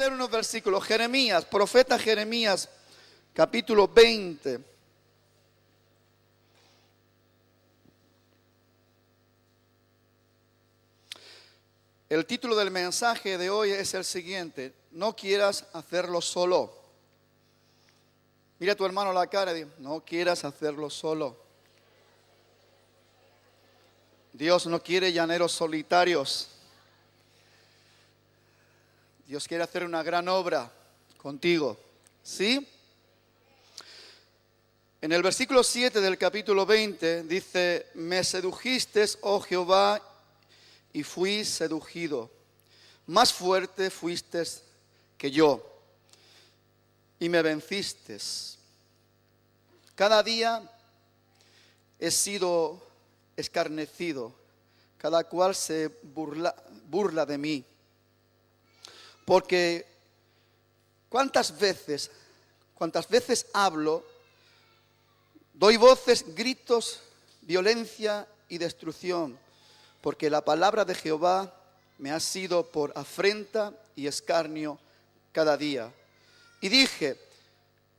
leer unos versículos. Jeremías, profeta Jeremías, capítulo 20. El título del mensaje de hoy es el siguiente: no quieras hacerlo solo. Mira a tu hermano a la cara y di: no quieras hacerlo solo. Dios no quiere llaneros solitarios. Dios quiere hacer una gran obra contigo. ¿Sí? En el versículo 7 del capítulo 20 dice: me sedujiste, oh Jehová, y fui seducido. Más fuerte fuiste que yo, y me venciste. Cada día he sido escarnecido, cada cual se burla de mí. Porque cuántas veces hablo, doy voces, gritos, violencia y destrucción, porque la palabra de Jehová me ha sido por afrenta y escarnio cada día. Y dije: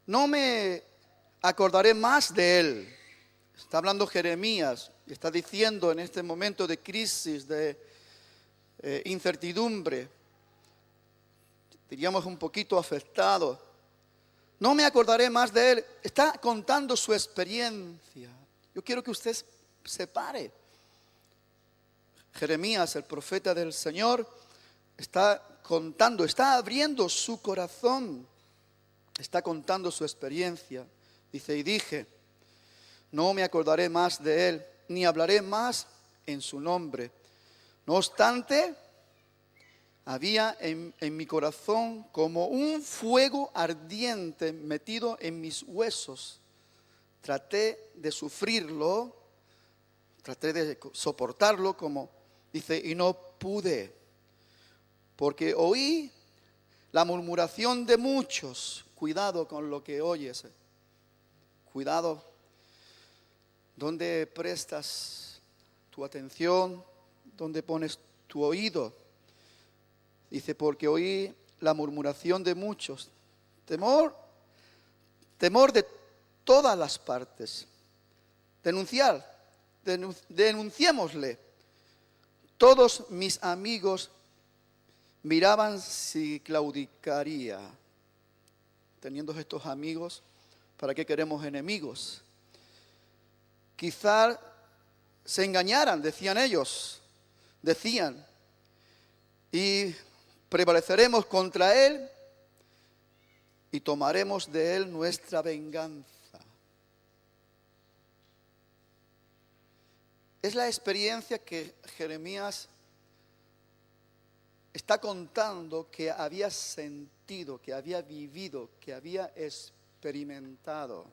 no me acordaré más de él. Está hablando Jeremías, está diciendo en este momento de crisis, de incertidumbre, diríamos un poquito afectado. No me acordaré más de él. Está contando su experiencia. Yo quiero que usted se pare. Jeremías, el profeta del Señor, está contando, está abriendo su corazón, está contando su experiencia. Dice: y dije: no me acordaré más de él, ni hablaré más en su nombre. No obstante, había en mi corazón como un fuego ardiente metido en mis huesos. Traté de sufrirlo, traté de soportarlo, como dice, y no pude, porque oí la murmuración de muchos. Cuidado con lo que oyes. Cuidado dónde prestas tu atención, dónde pones tu oído. Dice: porque oí la murmuración de muchos. Temor de todas las partes. Denunciémosle. Todos mis amigos miraban si claudicaría. Teniendo estos amigos, ¿para qué queremos enemigos? Quizá se engañaran, decían ellos. Decían: y prevaleceremos contra él y tomaremos de él nuestra venganza. Es la experiencia que Jeremías está contando, que había sentido, que había vivido, que había experimentado.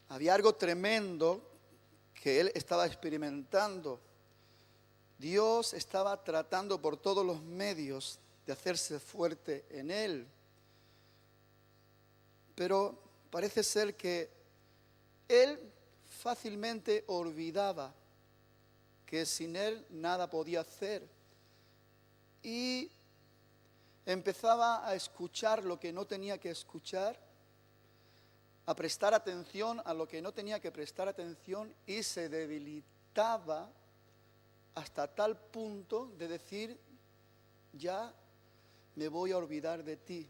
Había algo tremendo que él estaba experimentando. Dios estaba tratando por todos los medios de hacerse fuerte en él. Pero parece ser que él fácilmente olvidaba que sin él nada podía hacer. Y empezaba a escuchar lo que no tenía que escuchar, a prestar atención a lo que no tenía que prestar atención, y se debilitaba hasta tal punto de decir: ya me voy a olvidar de ti,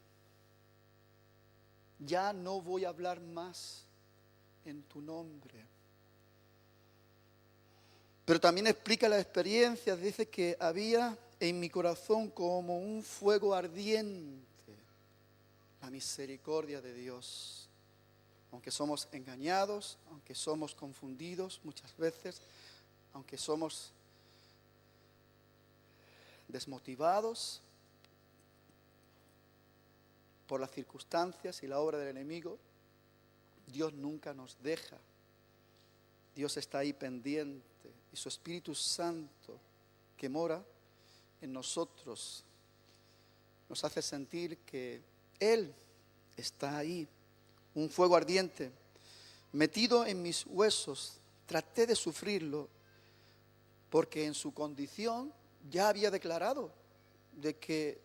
ya no voy a hablar más en tu nombre. Pero también explica la experiencia, dice que había en mi corazón como un fuego ardiente, la misericordia de Dios. Aunque somos engañados, aunque somos confundidos muchas veces, aunque somos desmotivados por las circunstancias y la obra del enemigo, Dios nunca nos deja. Dios está ahí pendiente, y su Espíritu Santo que mora en nosotros nos hace sentir que Él está ahí. Un fuego ardiente metido en mis huesos. Traté de sufrirlo porque en su condición ya había declarado de que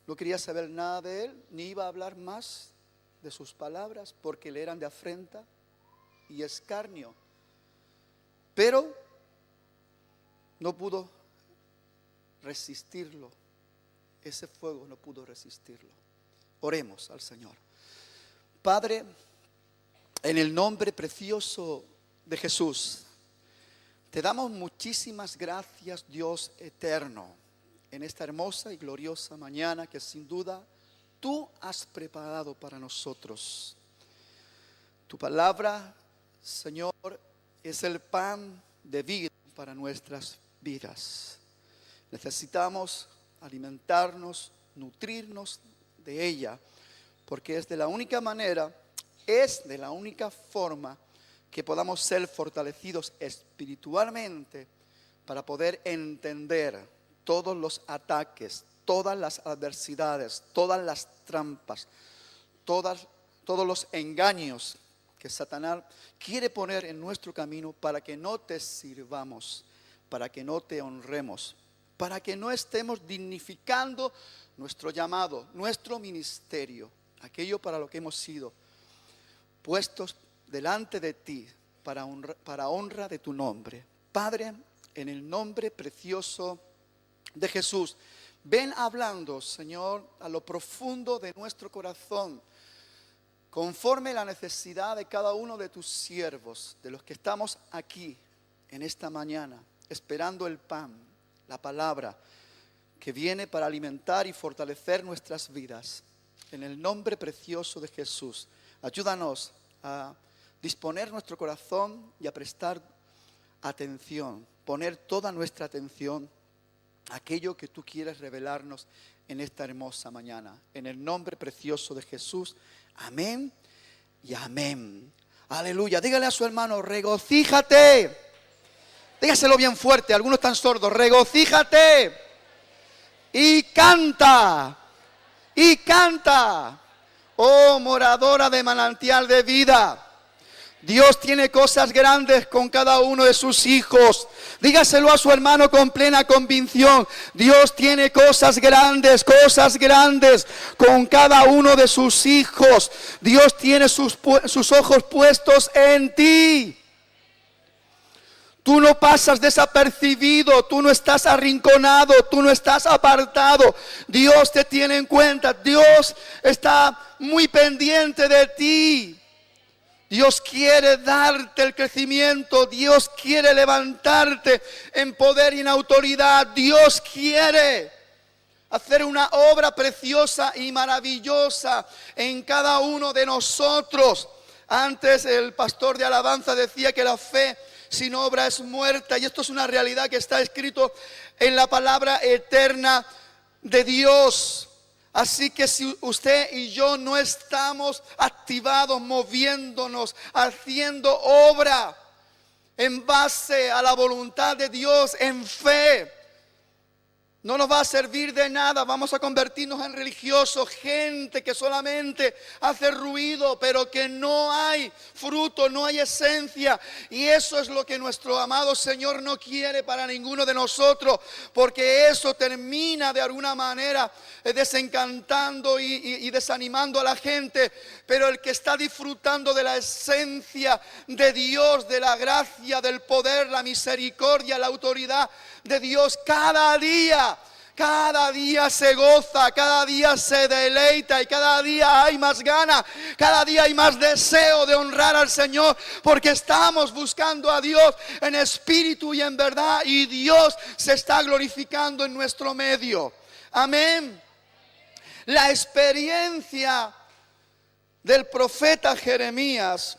No quería saber nada de él, ni iba a hablar más de sus palabras, porque le eran de afrenta y escarnio. Pero no pudo resistirlo. Ese fuego no pudo resistirlo. Oremos al Señor. Padre, en el nombre precioso de Jesús, te damos muchísimas gracias, Dios eterno, en esta hermosa y gloriosa mañana que sin duda tú has preparado para nosotros. Tu palabra, Señor, es el pan de vida para nuestras vidas. Necesitamos alimentarnos, nutrirnos de ella, porque es de la única manera, es de la única forma que podamos ser fortalecidos espiritualmente para poder entender todos los ataques, todas las adversidades, todas las trampas, todos los engaños que Satanás quiere poner en nuestro camino para que no te sirvamos, para que no te honremos, para que no estemos dignificando nuestro llamado, nuestro ministerio, aquello para lo que hemos sido puestos delante de ti para honra de tu nombre. Padre, en el nombre precioso de Jesús, ven hablando, Señor, a lo profundo de nuestro corazón, conforme la necesidad de cada uno de tus siervos, de los que estamos aquí en esta mañana, esperando el pan, la palabra que viene para alimentar y fortalecer nuestras vidas. En el nombre precioso de Jesús, ayúdanos a disponer nuestro corazón y a prestar atención, poner toda nuestra atención a aquello que tú quieres revelarnos en esta hermosa mañana. En el nombre precioso de Jesús, amén y amén. Aleluya. Dígale a su hermano, regocíjate. Dígaselo bien fuerte, algunos están sordos. Regocíjate y canta. Y canta, oh moradora de manantial de vida. Dios tiene cosas grandes con cada uno de sus hijos. Dígaselo a su hermano con plena convicción. Dios tiene cosas grandes con cada uno de sus hijos. Dios tiene sus ojos puestos en ti. Tú no pasas desapercibido, tú no estás arrinconado, tú no estás apartado. Dios te tiene en cuenta, Dios está muy pendiente de ti. Dios quiere darte el crecimiento, Dios quiere levantarte en poder y en autoridad. Dios quiere hacer una obra preciosa y maravillosa en cada uno de nosotros. Antes el pastor de alabanza decía que la fe sin obra es muerta, y esto es una realidad que está escrito en la palabra eterna de Dios. Así que si usted y yo no estamos activados, moviéndonos, haciendo obra en base a la voluntad de Dios, en fe, no nos va a servir de nada. Vamos a convertirnos en religiosos, gente que solamente hace ruido, pero que no hay fruto, no hay esencia. Y eso es lo que nuestro amado Señor no quiere para ninguno de nosotros, porque eso termina de alguna manera desencantando y desanimando a la gente. Pero el que está disfrutando de la esencia de Dios, de la gracia, del poder, la misericordia, la autoridad de Dios, cada día se goza, cada día se deleita, y cada día hay más ganas, cada día hay más deseo de honrar al Señor, porque estamos buscando a Dios en espíritu y en verdad, y Dios se está glorificando en nuestro medio. Amén. La experiencia del profeta Jeremías,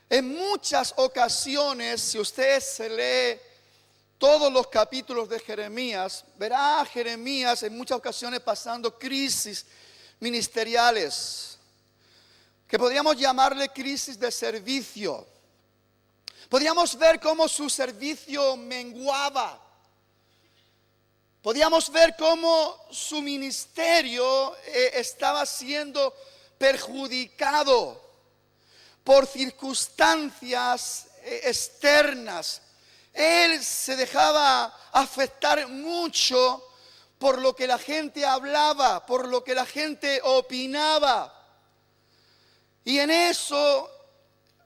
en muchas ocasiones, si usted se lee todos los capítulos de Jeremías, verá a Jeremías en muchas ocasiones pasando crisis ministeriales, que podríamos llamarle crisis de servicio. Podíamos ver cómo su servicio menguaba. Podíamos ver cómo su ministerio estaba siendo perjudicado por circunstancias externas. Él se dejaba afectar mucho por lo que la gente hablaba, por lo que la gente opinaba. Y en eso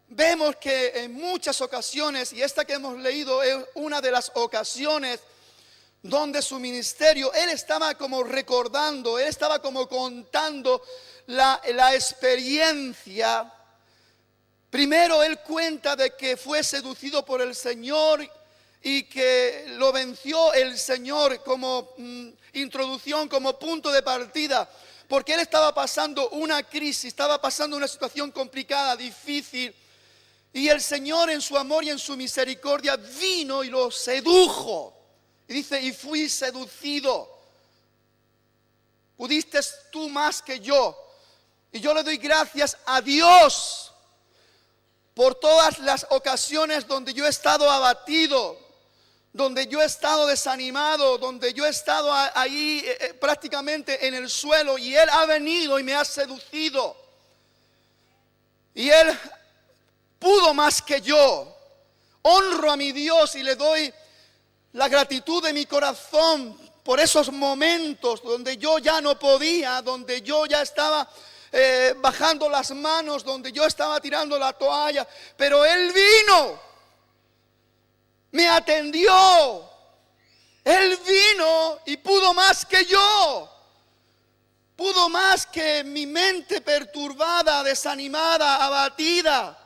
vemos que en muchas ocasiones, y esta que hemos leído es una de las ocasiones donde su ministerio, él estaba como recordando, él estaba como contando la experiencia. Primero él cuenta de que fue seducido por el Señor y que lo venció el Señor como introducción, como punto de partida, porque él estaba pasando una crisis, estaba pasando una situación complicada, difícil, y el Señor en su amor y en su misericordia vino y lo sedujo. Y dice, y fui seducido. Pudiste tú más que yo. Y yo le doy gracias a Dios por todas las ocasiones donde yo he estado abatido, donde yo he estado desanimado, donde yo he estado ahí prácticamente en el suelo, y Él ha venido y me ha seducido. Y Él pudo más que yo. Honro a mi Dios y le doy la gratitud de mi corazón por esos momentos donde yo ya no podía, donde yo ya estaba bajando las manos, donde yo estaba tirando la toalla, pero Él vino, me atendió, Él vino y pudo más que yo, pudo más que mi mente perturbada, desanimada, abatida.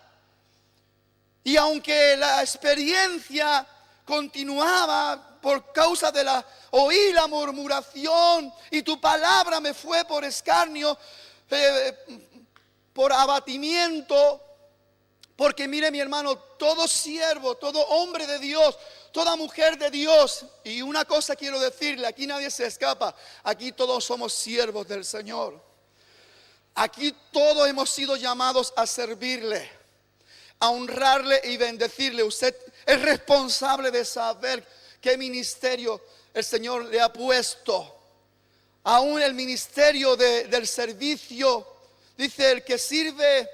Y aunque la experiencia continuaba por causa de oí la murmuración y tu palabra me fue por escarnio, por abatimiento, porque mire mi hermano, todo siervo, todo hombre de Dios, toda mujer de Dios, y una cosa quiero decirle, aquí nadie se escapa, aquí todos somos siervos del Señor, aquí todos hemos sido llamados a servirle, a honrarle y bendecirle. Usted es responsable de saber qué ministerio el Señor le ha puesto. Aún el ministerio del servicio, dice, el que sirve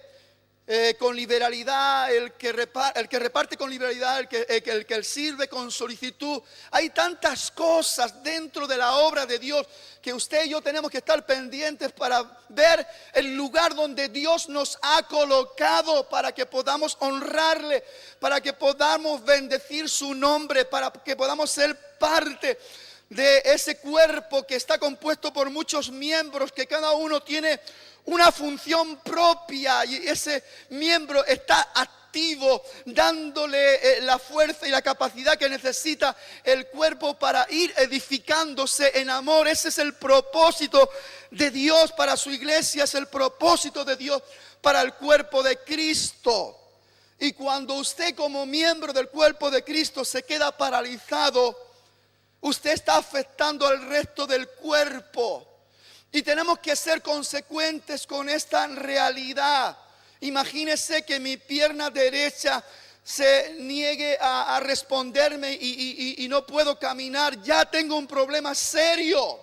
con liberalidad, el que reparte con liberalidad, el que sirve con solicitud. Hay tantas cosas dentro de la obra de Dios que usted y yo tenemos que estar pendientes para ver el lugar donde Dios nos ha colocado, para que podamos honrarle, para que podamos bendecir su nombre, para que podamos ser parte de ese cuerpo que está compuesto por muchos miembros, que cada uno tiene una función propia, y ese miembro está activo, dándole la fuerza y la capacidad que necesita el cuerpo para ir edificándose en amor. Ese es el propósito de Dios para su iglesia, es el propósito de Dios para el cuerpo de Cristo. Y cuando usted como miembro del cuerpo de Cristo se queda paralizado, usted está afectando al resto del cuerpo. Y tenemos que ser consecuentes con esta realidad. Imagínese que mi pierna derecha se niegue a responderme y no puedo caminar. Ya tengo un problema serio.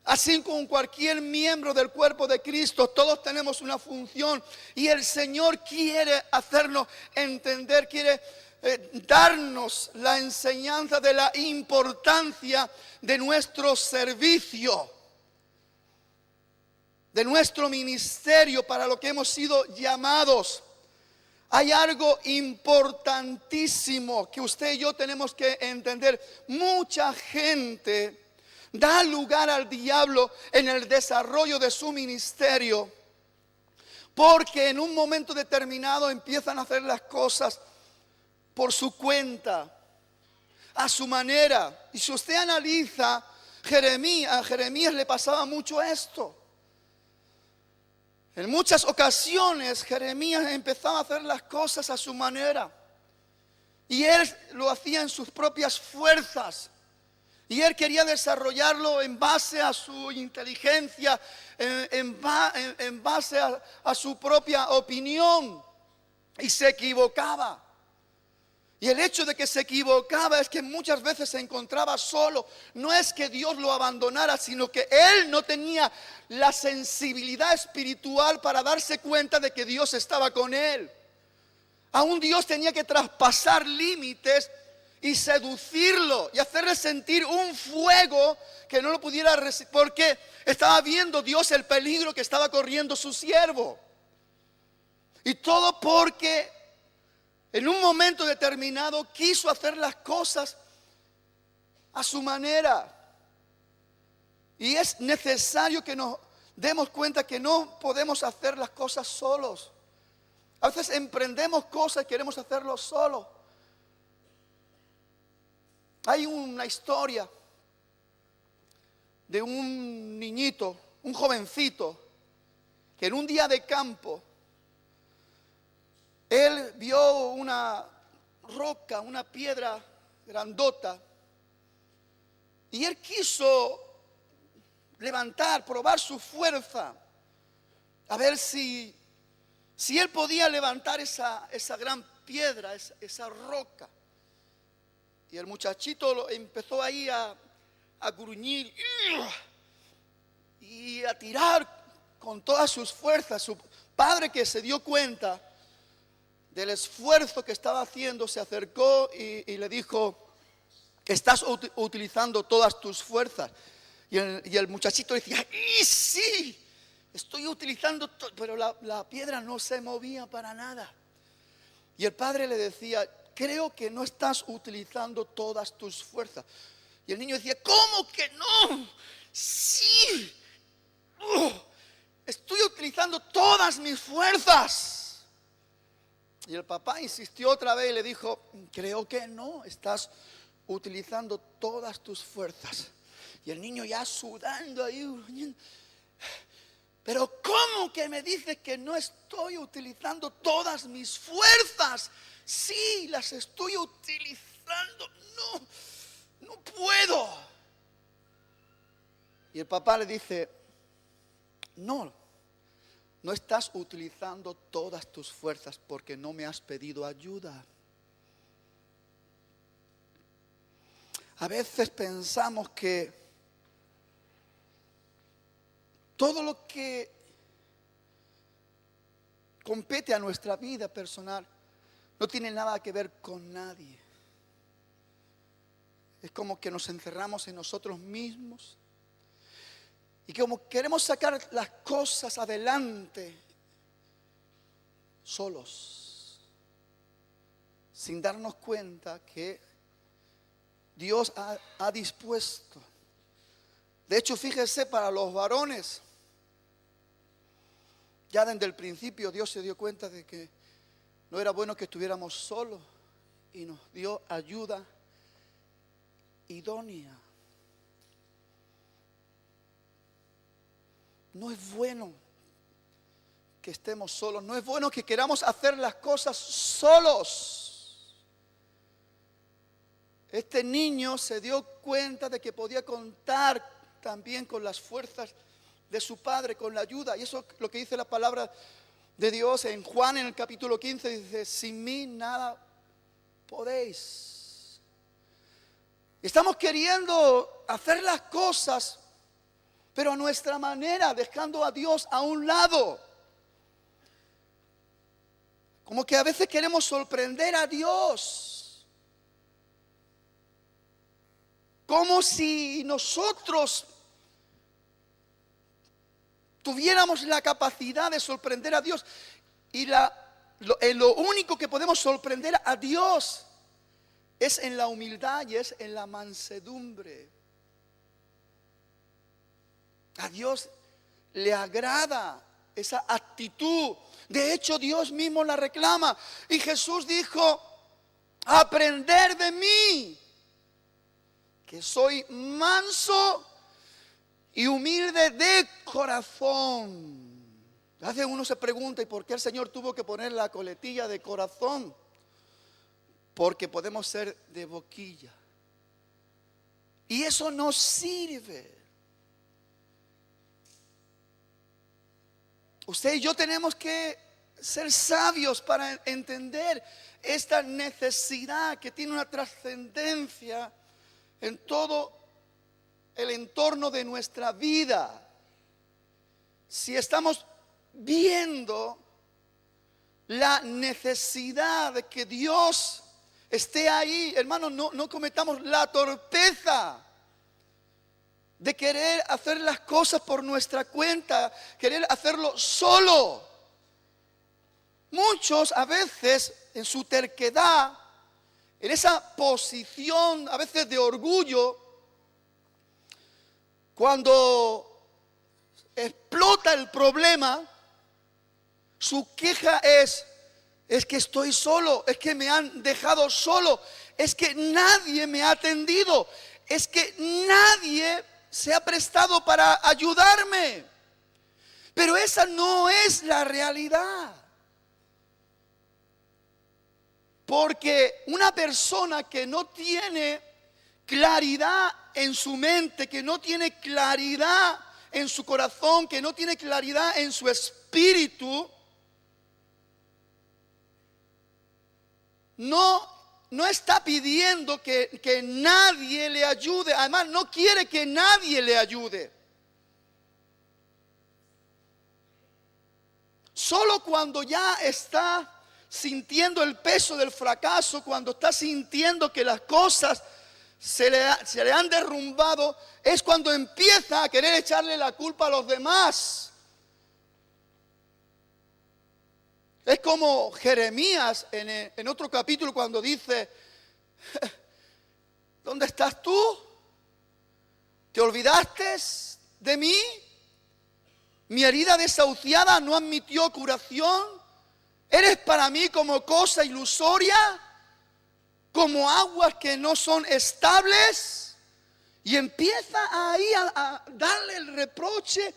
Así como cualquier miembro del cuerpo de Cristo, todos tenemos una función. Y el Señor quiere hacernos entender, quiere darnos la enseñanza de la importancia de nuestro servicio, de nuestro ministerio para lo que hemos sido llamados. Hay algo importantísimo que usted y yo tenemos que entender. Mucha gente da lugar al diablo en el desarrollo de su ministerio, porque en un momento determinado empiezan a hacer las cosas por su cuenta, a su manera. Y si usted analiza a Jeremías le pasaba mucho esto. En muchas ocasiones Jeremías empezaba a hacer las cosas a su manera, y él lo hacía en sus propias fuerzas, y él quería desarrollarlo en base a su inteligencia, en base a su propia opinión, y se equivocaba. Y el hecho de que se equivocaba es que muchas veces se encontraba solo. No es que Dios lo abandonara, sino que él no tenía la sensibilidad espiritual para darse cuenta de que Dios estaba con él. Aún Dios tenía que traspasar límites y seducirlo y hacerle sentir un fuego que no lo pudiera resistir, porque estaba viendo Dios el peligro que estaba corriendo su siervo. Y todo porque en un momento determinado quiso hacer las cosas a su manera. Y es necesario que nos demos cuenta que no podemos hacer las cosas solos. A veces emprendemos cosas y queremos hacerlo solos. Hay una historia de un niñito, un jovencito, que en un día de campo, él vio una roca, una piedra grandota, y él quiso levantar, probar su fuerza, a ver si él podía levantar esa gran piedra, esa roca. Y el muchachito empezó ahí a gruñir y a tirar con todas sus fuerzas. Su padre, que se dio cuenta del esfuerzo que estaba haciendo, se acercó y le dijo: estás utilizando todas tus fuerzas. Y el muchachito decía: ¡y sí! Estoy utilizando todo, pero la piedra no se movía para nada. Y el padre le decía: creo que no estás utilizando todas tus fuerzas. Y el niño decía: ¿cómo que no? Sí, estoy utilizando todas mis fuerzas. Y el papá insistió otra vez y le dijo: creo que no, estás utilizando todas tus fuerzas. Y el niño ya sudando ahí: pero ¿cómo que me dices que no estoy utilizando todas mis fuerzas? Sí, las estoy utilizando. No puedo. Y el papá le dice: no estás utilizando todas tus fuerzas porque no me has pedido ayuda. A veces pensamos que todo lo que compete a nuestra vida personal no tiene nada que ver con nadie. Es como que nos encerramos en nosotros mismos y como queremos sacar las cosas adelante solos, sin darnos cuenta que Dios ha dispuesto. De hecho, fíjese, para los varones, ya desde el principio Dios se dio cuenta de que no era bueno que estuviéramos solos y nos dio ayuda idónea. No es bueno que estemos solos, no es bueno que queramos hacer las cosas solos. Este niño se dio cuenta de que podía contar también con las fuerzas de su padre, con la ayuda. Y eso es lo que dice la palabra de Dios en Juan, en el capítulo 15, dice: sin mí nada podéis. Estamos queriendo hacer las cosas, pero a nuestra manera, dejando a Dios a un lado. Como que a veces queremos sorprender a Dios, como si nosotros tuviéramos la capacidad de sorprender a Dios. Y lo único que podemos sorprender a Dios es en la humildad y es en la mansedumbre. A Dios le agrada esa actitud. De hecho, Dios mismo la reclama. Y Jesús dijo: aprender de mí, que soy manso y humilde de corazón. A veces uno se pregunta: ¿y por qué el Señor tuvo que poner la coletilla de corazón? Porque podemos ser de boquilla. Y eso no sirve. Usted y yo tenemos que ser sabios para entender esta necesidad que tiene una trascendencia en todo el entorno de nuestra vida. Si estamos viendo la necesidad de que Dios esté ahí. Hermanos, no cometamos la torpeza de querer hacer las cosas por nuestra cuenta, querer hacerlo solo. Muchos a veces en su terquedad, en esa posición a veces de orgullo, cuando explota el problema, su queja es que estoy solo, es que me han dejado solo, es que nadie me ha atendido, es que nadie se ha prestado para ayudarme. Pero esa no es la realidad. Porque una persona que no tiene claridad en su mente, que no tiene claridad en su corazón, que no tiene claridad en su espíritu, no está pidiendo que nadie le ayude. Además, no quiere que nadie le ayude. Solo cuando ya está sintiendo el peso del fracaso, cuando está sintiendo que las cosas se le han derrumbado, es cuando empieza a querer echarle la culpa a los demás. Es como Jeremías en otro capítulo cuando dice: ¿dónde estás tú? ¿Te olvidaste de mí? Mi herida desahuciada no admitió curación. Eres para mí como cosa ilusoria, como aguas que no son estables. Y empieza ahí a darle el reproche,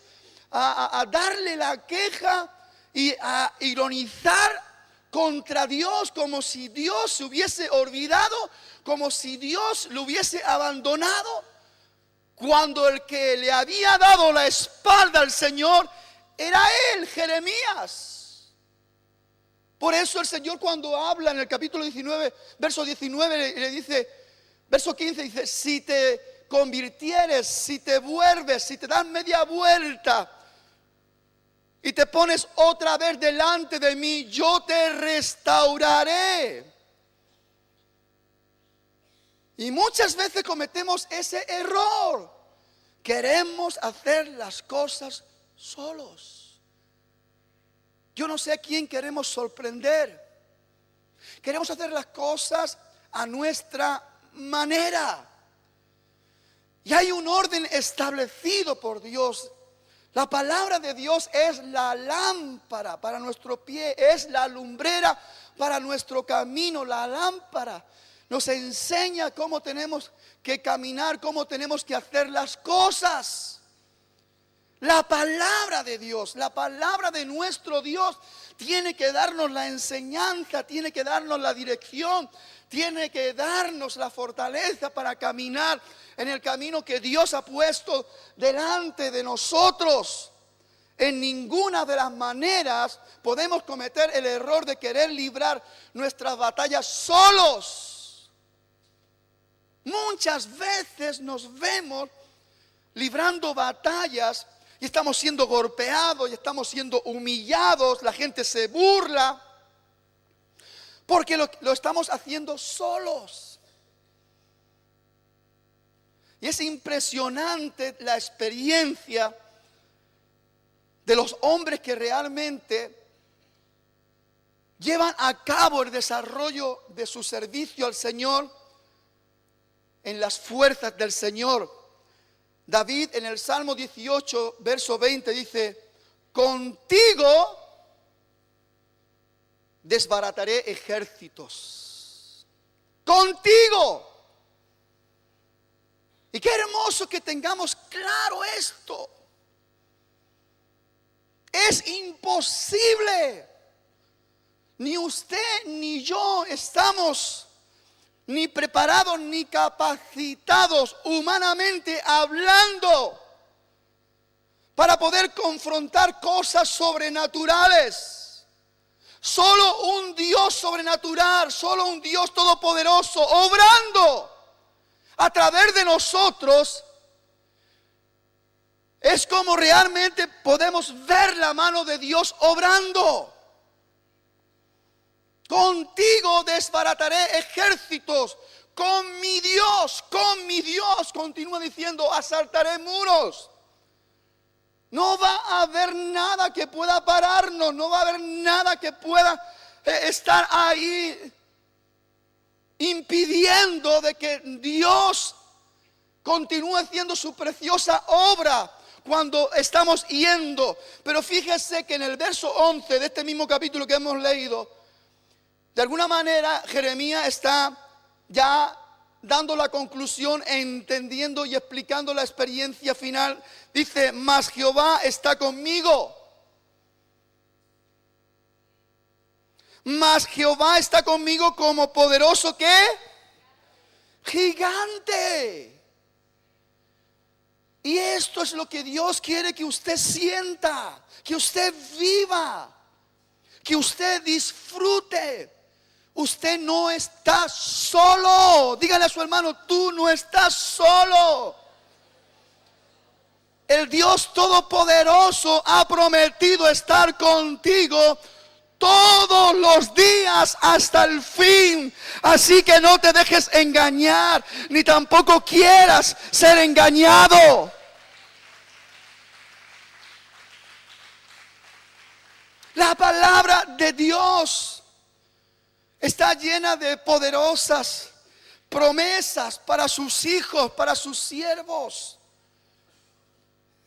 a darle la queja y a ironizar contra Dios, como si Dios se hubiese olvidado, como si Dios lo hubiese abandonado, cuando el que le había dado la espalda al Señor era él, Jeremías. Por eso el Señor, cuando habla en el capítulo 19, verso 19, le dice, verso 15, dice: si te convirtieres, si te vuelves, si te das media vuelta y te pones otra vez delante de mí, yo te restauraré. Y muchas veces cometemos ese error. Queremos hacer las cosas solos. Yo no sé a quién queremos sorprender. Queremos hacer las cosas a nuestra manera. Y hay un orden establecido por Dios. La palabra de Dios es la lámpara para nuestro pie, es la lumbrera para nuestro camino. La lámpara nos enseña cómo tenemos que caminar, cómo tenemos que hacer las cosas. La palabra de Dios, la palabra de nuestro Dios tiene que darnos la enseñanza, tiene que darnos la dirección, tiene que darnos la fortaleza para caminar en el camino que Dios ha puesto delante de nosotros. En ninguna de las maneras podemos cometer el error de querer librar nuestras batallas solos. Muchas veces nos vemos librando batallas y estamos siendo golpeados y estamos siendo humillados. La gente se burla porque lo estamos haciendo solos. Y es impresionante la experiencia de los hombres que realmente llevan a cabo el desarrollo de su servicio al Señor en las fuerzas del Señor. David en el Salmo 18, verso 20 dice: contigo desbarataré ejércitos. Contigo. Y qué hermoso que tengamos claro esto. Es imposible. Ni usted ni yo estamos ni preparados ni capacitados humanamente hablando para poder confrontar cosas sobrenaturales. Solo un Dios sobrenatural, solo un Dios todopoderoso obrando a través de nosotros es como realmente podemos ver la mano de Dios obrando. Contigo desbarataré ejércitos. Con mi Dios, continúa diciendo, asaltaré muros. No va a haber nada que pueda pararnos, no va a haber nada que pueda estar ahí impidiendo de que Dios continúe haciendo su preciosa obra cuando estamos yendo. Pero fíjese que en el verso 11 de este mismo capítulo que hemos leído, de alguna manera Jeremías está ya dando la conclusión, entendiendo y explicando la experiencia final. Dice, mas Jehová está conmigo. Mas Jehová está conmigo como poderoso, ¿qué? Gigante. Y esto es lo que Dios quiere que usted sienta, que usted viva, que usted disfrute. Usted no está solo. Dígale a su hermano, tú no estás solo. El Dios Todopoderoso ha prometido estar contigo todos los días hasta el fin. Así que no te dejes engañar, ni tampoco quieras ser engañado. La palabra de Dios está llena de poderosas promesas para sus hijos, para sus siervos.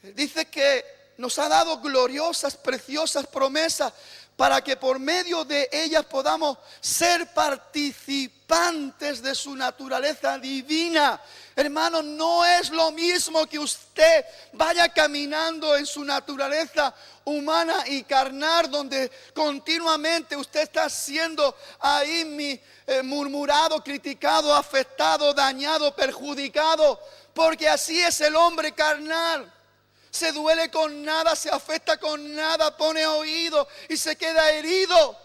Dice que nos ha dado gloriosas, preciosas promesas para que por medio de ellas podamos ser participantes de su naturaleza divina. Hermano, no es lo mismo que usted vaya caminando en su naturaleza humana y carnal, donde continuamente usted está siendo ahí murmurado, criticado, afectado, dañado, perjudicado, porque así es el hombre carnal. Se duele con nada, se afecta con nada, pone oído y se queda herido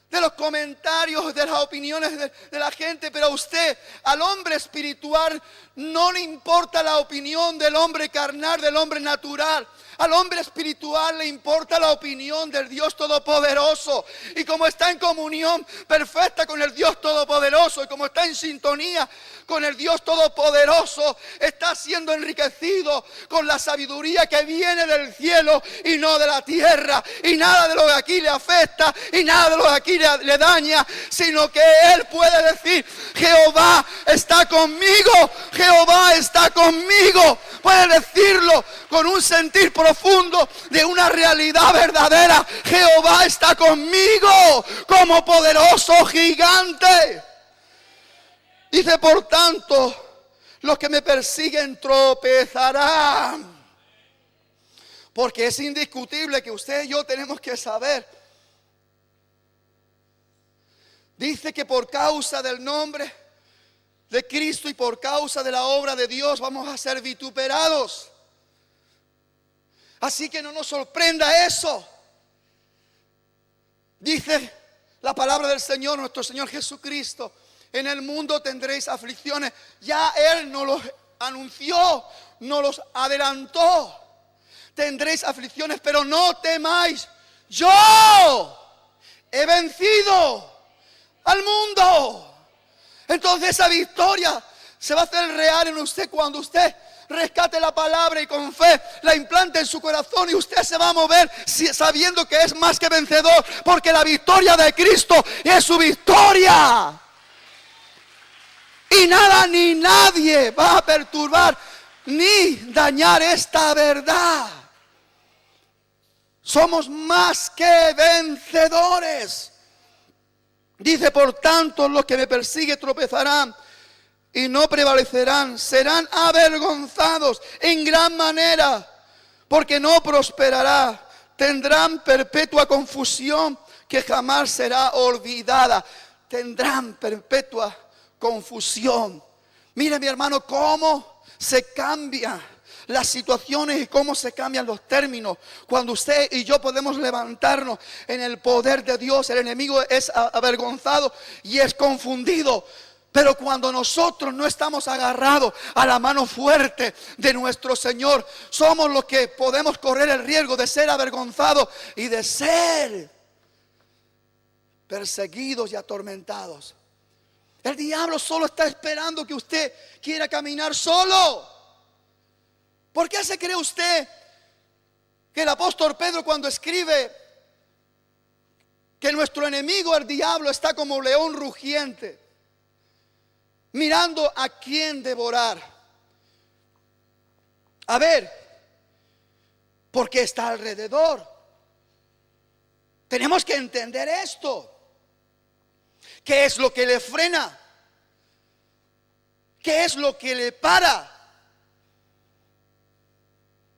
de los comentarios, de las opiniones de la gente. Pero a usted, al hombre espiritual, no le importa la opinión del hombre carnal, del hombre natural. Al hombre espiritual le importa la opinión del Dios Todopoderoso. Y como está en comunión perfecta con el Dios Todopoderoso, y como está en sintonía con el Dios Todopoderoso, está siendo enriquecido con la sabiduría que viene del cielo y no de la tierra. Y nada de lo que aquí le afecta y nada de lo que aquí le daña, sino que él puede decir, Jehová está conmigo, Jehová está conmigo. Puede decirlo con un sentir profundo de una realidad verdadera. Jehová está conmigo como poderoso gigante. Dice, por tanto, los que me persiguen tropezarán. Porque es indiscutible que usted y yo tenemos que saber. Dice que por causa del nombre de Cristo y por causa de la obra de Dios vamos a ser vituperados. Así que no nos sorprenda eso. Dice la palabra del Señor, nuestro Señor Jesucristo, en el mundo tendréis aflicciones. Ya Él nos los anunció, nos los adelantó. Tendréis aflicciones, pero no temáis. Yo he vencido al mundo. Entonces esa victoria se va a hacer real en usted cuando usted rescate la palabra y con fe la implante en su corazón, y usted se va a mover sabiendo que es más que vencedor, porque la victoria de Cristo es su victoria. Y nada ni nadie va a perturbar ni dañar esta verdad. Somos más que vencedores. Dice, por tanto, los que me persiguen tropezarán y no prevalecerán, serán avergonzados en gran manera, porque no prosperará. Tendrán perpetua confusión que jamás será olvidada. Tendrán perpetua confusión. Mire, mi hermano, cómo se cambia las situaciones y cómo se cambian los términos cuando usted y yo podemos levantarnos en el poder de Dios. El enemigo es avergonzado y es confundido. Pero cuando nosotros no estamos agarrados a la mano fuerte de nuestro Señor, somos los que podemos correr el riesgo de ser avergonzados y de ser perseguidos y atormentados. El diablo solo está esperando que usted quiera caminar solo. ¿Por qué se cree usted que el apóstol Pedro, cuando escribe que nuestro enemigo, el diablo, está como león rugiente, mirando a quién devorar? A ver, porque está alrededor. Tenemos que entender esto. ¿Qué es lo que le frena? ¿Qué es lo que le para?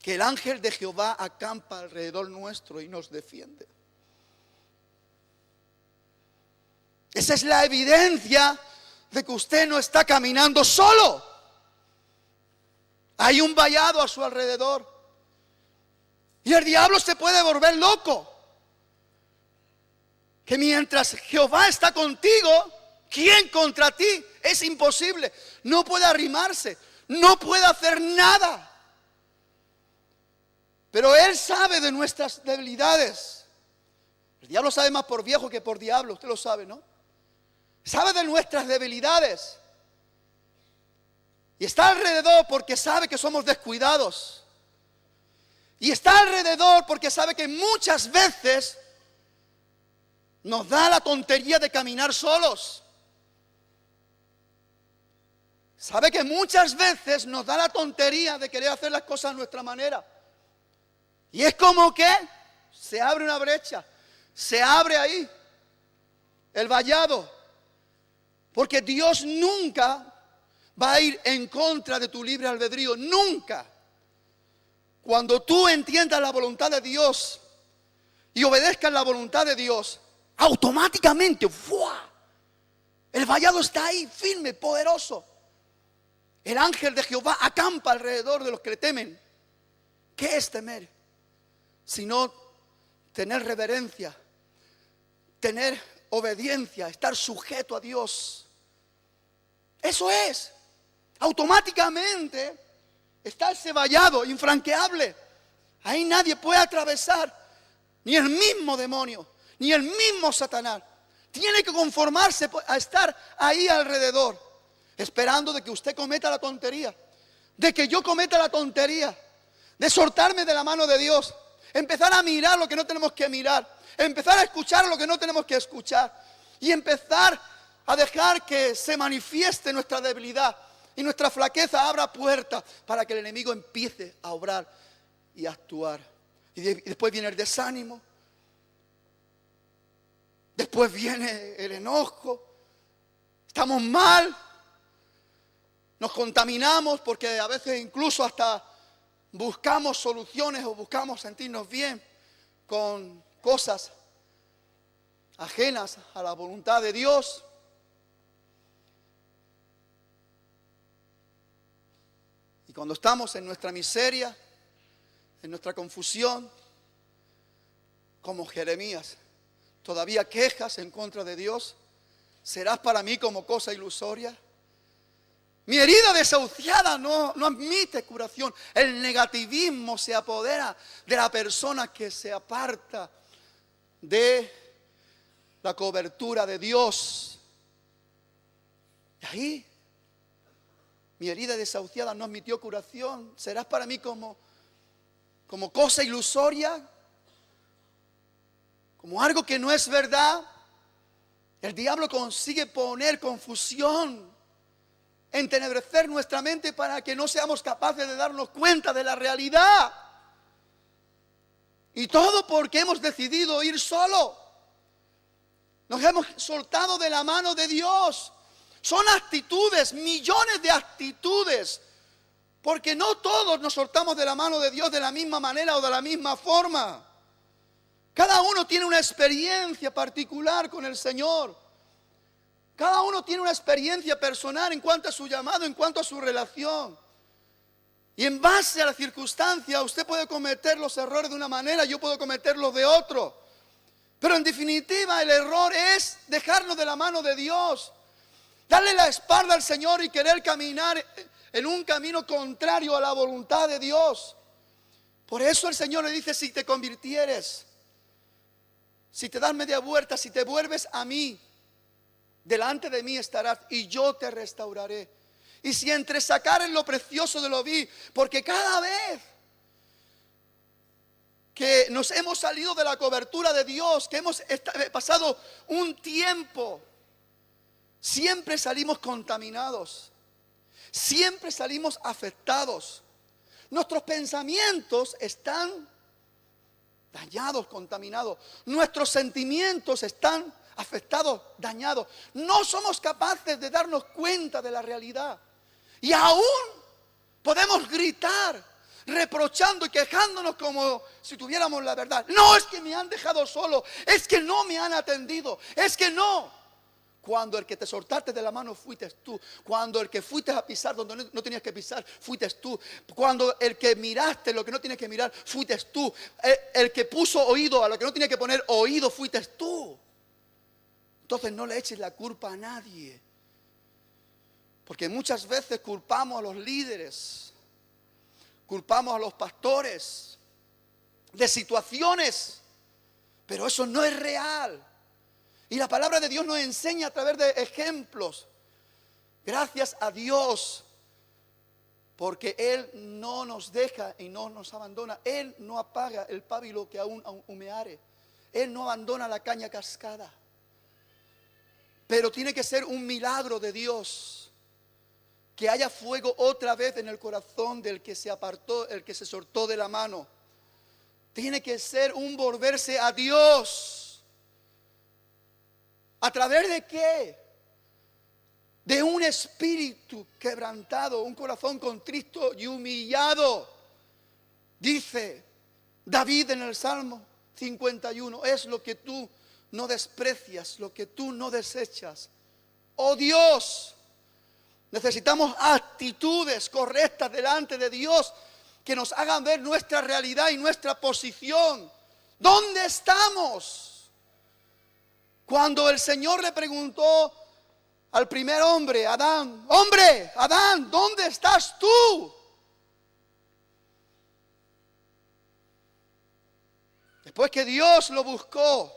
Que el ángel de Jehová acampa alrededor nuestro y nos defiende. Esa es la evidencia de que usted no está caminando solo. Hay un vallado a su alrededor. Y el diablo se puede volver loco. Que mientras Jehová está contigo, ¿quién contra ti? Es imposible. No puede arrimarse, no puede hacer nada. Pero Él sabe de nuestras debilidades. El diablo sabe más por viejo que por diablo, usted lo sabe, ¿no? Sabe de nuestras debilidades. Y está alrededor porque sabe que somos descuidados. Y está alrededor porque sabe que muchas veces nos da la tontería de caminar solos. Sabe que muchas veces nos da la tontería de querer hacer las cosas a nuestra manera. Y es como que se abre una brecha, se abre ahí el vallado. Porque Dios nunca va a ir en contra de tu libre albedrío, nunca. Cuando tú entiendas la voluntad de Dios y obedezcas la voluntad de Dios, automáticamente, ¡fua!, el vallado está ahí, firme, poderoso. El ángel de Jehová acampa alrededor de los que le temen. ¿Qué es temer? Sino tener reverencia, tener obediencia, estar sujeto a Dios. Eso es. Automáticamente está ese vallado infranqueable. Ahí nadie puede atravesar, ni el mismo demonio, ni el mismo Satanás. Tiene que conformarse a estar ahí alrededor, esperando de que usted cometa la tontería, de que yo cometa la tontería, de soltarme de la mano de Dios, empezar a mirar lo que no tenemos que mirar, empezar a escuchar lo que no tenemos que escuchar y empezar a dejar que se manifieste nuestra debilidad y nuestra flaqueza abra puertas para que el enemigo empiece a obrar y a actuar. Y después viene el desánimo, después viene el enojo, estamos mal, nos contaminamos porque a veces incluso hasta buscamos soluciones o buscamos sentirnos bien con cosas ajenas a la voluntad de Dios. Y cuando estamos en nuestra miseria, en nuestra confusión, como Jeremías, todavía quejas en contra de Dios, ¿serás para mí como cosa ilusoria? Mi herida desahuciada no admite curación. El negativismo se apodera de la persona que se aparta de la cobertura de Dios. Y ahí, mi herida desahuciada no admitió curación. ¿Serás para mí como cosa ilusoria? Como algo que no es verdad. El diablo consigue poner confusión, entenebrecer nuestra mente para que no seamos capaces de darnos cuenta de la realidad. Y todo porque hemos decidido ir solo. Nos hemos soltado de la mano de Dios. Son actitudes, millones de actitudes. Porque no todos nos soltamos de la mano de Dios de la misma manera o de la misma forma. Cada uno tiene una experiencia particular con el Señor. Cada uno tiene una experiencia personal en cuanto a su llamado, en cuanto a su relación. Y en base a la circunstancia, usted puede cometer los errores de una manera, yo puedo cometerlos de otro. Pero en definitiva, el error es dejarnos de la mano de Dios. Darle la espalda al Señor y querer caminar en un camino contrario a la voluntad de Dios. Por eso el Señor le dice, si te convirtieres, si te das media vuelta, si te vuelves a mí, delante de mí estarás y yo te restauraré. Y si entresacares lo precioso de lo vil, porque cada vez que nos hemos salido de la cobertura de Dios, que hemos pasado un tiempo, siempre salimos contaminados, siempre salimos afectados. Nuestros pensamientos están dañados, contaminados. Nuestros sentimientos están afectados, dañados. No somos capaces de darnos cuenta de la realidad. Y aún podemos gritar, reprochando y quejándonos como si tuviéramos la verdad. No, es que me han dejado solo, es que no me han atendido, es que no. Cuando el que te soltaste de la mano fuiste tú. Cuando el que fuiste a pisar donde no tenías que pisar, fuiste tú. Cuando el que miraste lo que no tienes que mirar, fuiste tú. El que puso oído a lo que no tenía que poner oído, fuiste tú. Entonces no le eches la culpa a nadie. Porque muchas veces culpamos a los líderes, culpamos a los pastores de situaciones, pero eso no es real. Y la palabra de Dios nos enseña a través de ejemplos. Gracias a Dios, porque Él no nos deja y no nos abandona. Él no apaga el pábilo que aún humeare. Él no abandona la caña cascada. Pero tiene que ser un milagro de Dios que haya fuego otra vez en el corazón del que se apartó, el que se soltó de la mano. Tiene que ser un volverse a Dios. ¿A través de qué? De un espíritu quebrantado, un corazón contrito y humillado. Dice David en el Salmo 51, es lo que tú no desprecias, lo que tú no desechas. Oh Dios, necesitamos actitudes correctas delante de Dios que nos hagan ver nuestra realidad y nuestra posición. ¿Dónde estamos? Cuando el Señor le preguntó al primer hombre, Adán, hombre, Adán, ¿dónde estás tú? Después que Dios lo buscó,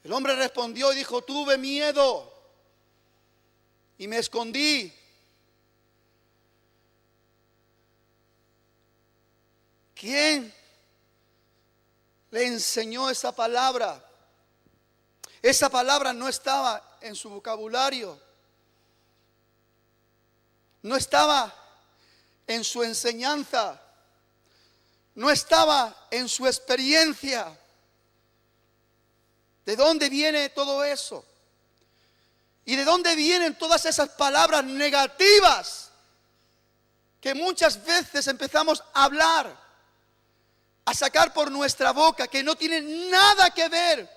el hombre respondió y dijo, tuve miedo y me escondí. ¿Quién le enseñó esa palabra? Esa palabra no estaba en su vocabulario, no estaba en su enseñanza, no estaba en su experiencia. ¿De dónde viene todo eso? ¿Y de dónde vienen todas esas palabras negativas que muchas veces empezamos a hablar, a sacar por nuestra boca, que no tienen nada que ver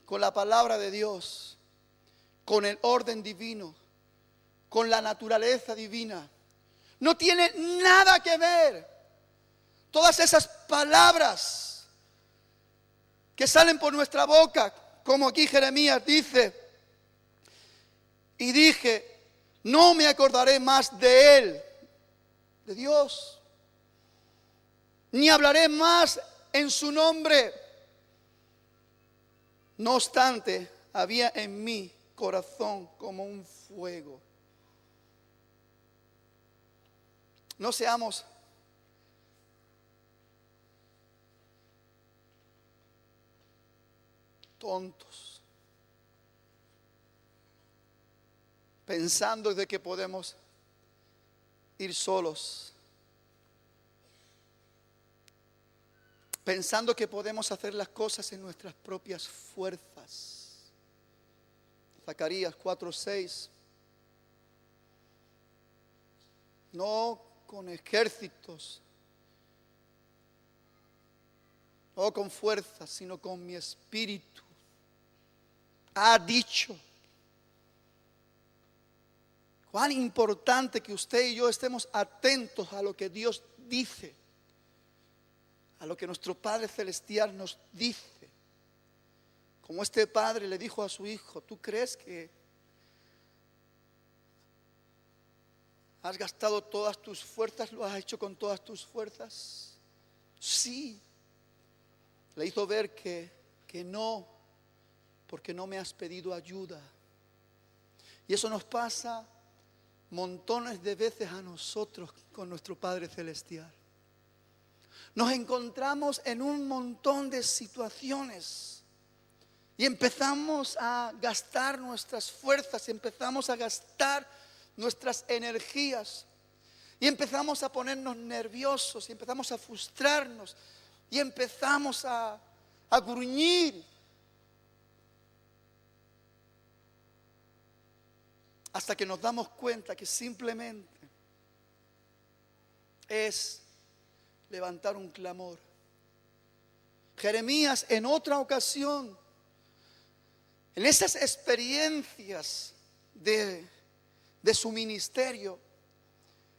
con la palabra de Dios, con el orden divino, con la naturaleza divina? No tiene nada que ver. Todas esas palabras que salen por nuestra boca, como aquí Jeremías dice, y dije, no me acordaré más de él, de Dios, ni hablaré más en su nombre. No obstante, había en mi corazón como un fuego. No seamos tontos, pensando de que podemos ir solos, pensando que podemos hacer las cosas en nuestras propias fuerzas. Zacarías 4:6. No con ejércitos, no con fuerzas, sino con mi espíritu. Ha dicho. Cuán importante que usted y yo estemos atentos a lo que Dios dice, a lo que nuestro Padre Celestial nos dice. Como este padre le dijo a su hijo, ¿tú crees que ¿Has gastado todas tus fuerzas? ¿Lo has hecho con todas tus fuerzas? Sí. Le hizo ver que no, porque no me has pedido ayuda. Y eso nos pasa montones de veces a nosotros con nuestro Padre Celestial. Nos encontramos en un montón de situaciones y empezamos a gastar nuestras fuerzas, empezamos a gastar nuestras energías y empezamos a ponernos nerviosos y empezamos a frustrarnos y empezamos a gruñir hasta que nos damos cuenta que simplemente es levantar un clamor. Jeremías en otra ocasión, en esas experiencias de su ministerio,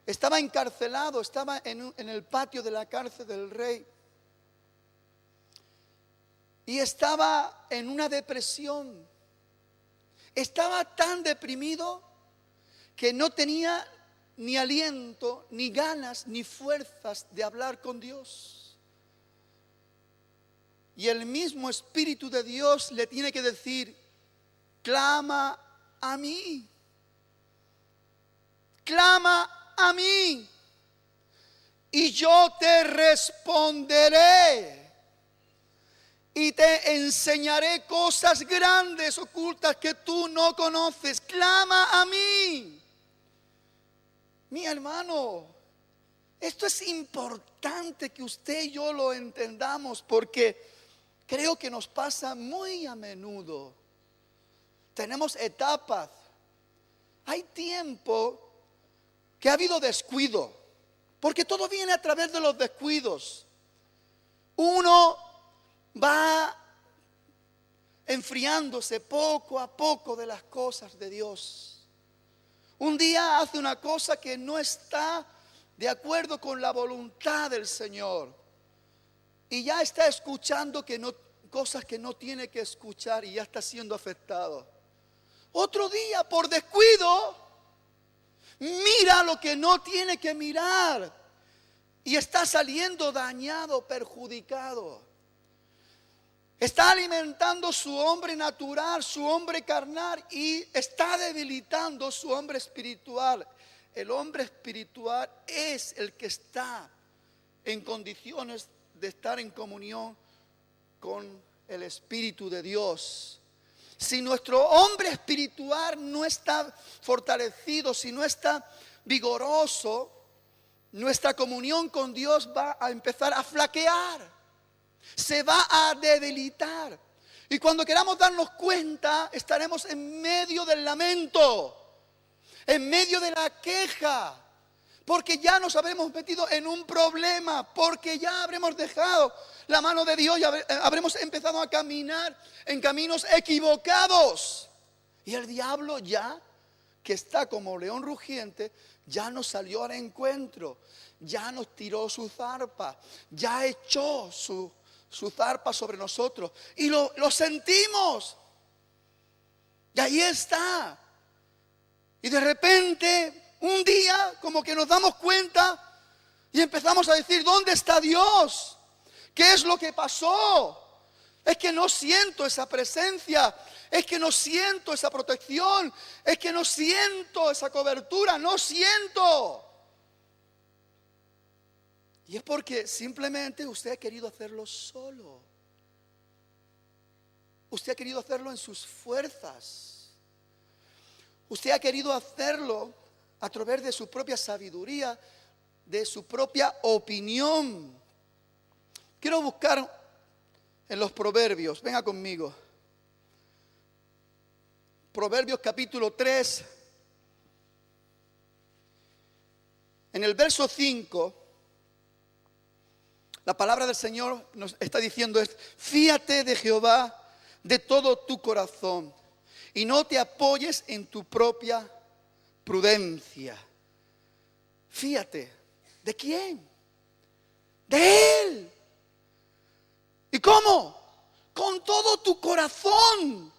estaba encarcelado, estaba en el patio de la cárcel del rey y estaba en una depresión. Estaba tan deprimido que no tenía ni aliento, ni ganas, ni fuerzas de hablar con Dios. Y el mismo Espíritu de Dios le tiene que decir: clama a mí. Clama a mí y yo te responderé y te enseñaré cosas grandes ocultas que tú no conoces. Clama a mí. Mi hermano, esto es importante que usted y yo lo entendamos, porque creo que nos pasa muy a menudo. Tenemos etapas. Hay tiempo que ha habido descuido, porque todo viene a través de los descuidos. Uno va enfriándose poco a poco de las cosas de Dios. Un día hace una cosa que no está de acuerdo con la voluntad del Señor y ya está escuchando cosas que no tiene que escuchar y ya está siendo afectado. Otro día, por descuido, mira lo que no tiene que mirar y está saliendo dañado, perjudicado. Está alimentando su hombre natural, su hombre carnal, y está debilitando su hombre espiritual. El hombre espiritual es el que está en condiciones de estar en comunión con el Espíritu de Dios. Si nuestro hombre espiritual no está fortalecido, si no está vigoroso, nuestra comunión con Dios va a empezar a flaquear, se va a debilitar. Y cuando queramos darnos cuenta, estaremos en medio del lamento, en medio de la queja, porque ya nos habremos metido en un problema, porque ya habremos dejado la mano de Dios y habremos empezado a caminar en caminos equivocados. Y el diablo, ya que está como león rugiente, ya nos salió al encuentro, ya nos tiró su zarpa, ya echó su zarpa sobre nosotros y lo sentimos. Y ahí está. Y de repente, un día, como que nos damos cuenta y empezamos a decir: ¿dónde está Dios? ¿Qué es lo que pasó? Es que no siento esa presencia, es que no siento esa protección, es que no siento esa cobertura, no siento. Y es porque simplemente usted ha querido hacerlo solo. Usted ha querido hacerlo en sus fuerzas. Usted ha querido hacerlo a través de su propia sabiduría, de su propia opinión. Quiero buscar en los Proverbios, venga conmigo. Proverbios capítulo 3. En el verso 5, la palabra del Señor nos está diciendo: fíate de Jehová de todo tu corazón y no te apoyes en tu propia prudencia. Fíate. ¿De quién? De Él. ¿Y cómo? Con todo tu corazón.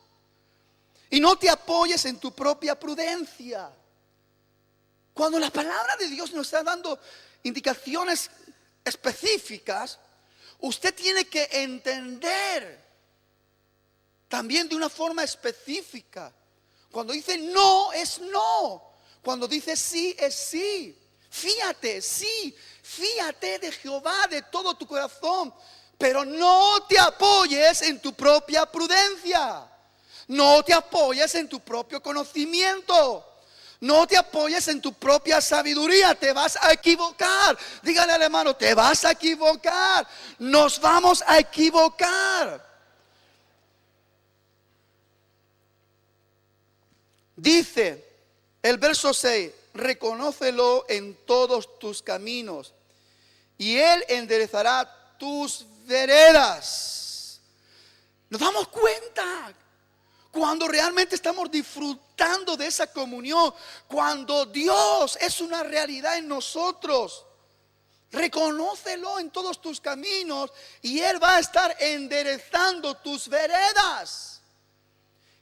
Y no te apoyes en tu propia prudencia. Cuando la palabra de Dios nos está dando indicaciones específicas, usted tiene que entender también de una forma específica. Cuando dice no, es no. Cuando dice sí, es sí. Fíate, sí, fíate de Jehová de todo tu corazón, pero no te apoyes en tu propia prudencia. No te apoyes en tu propio conocimiento. No te apoyes en tu propia sabiduría, te vas a equivocar. Dígale al hermano, te vas a equivocar. Nos vamos a equivocar. Dice el verso 6, reconócelo en todos tus caminos y Él enderezará tus veredas. Nos damos cuenta cuando realmente estamos disfrutando de esa comunión, cuando Dios es una realidad en nosotros. Reconócelo en todos tus caminos y Él va a estar enderezando tus veredas.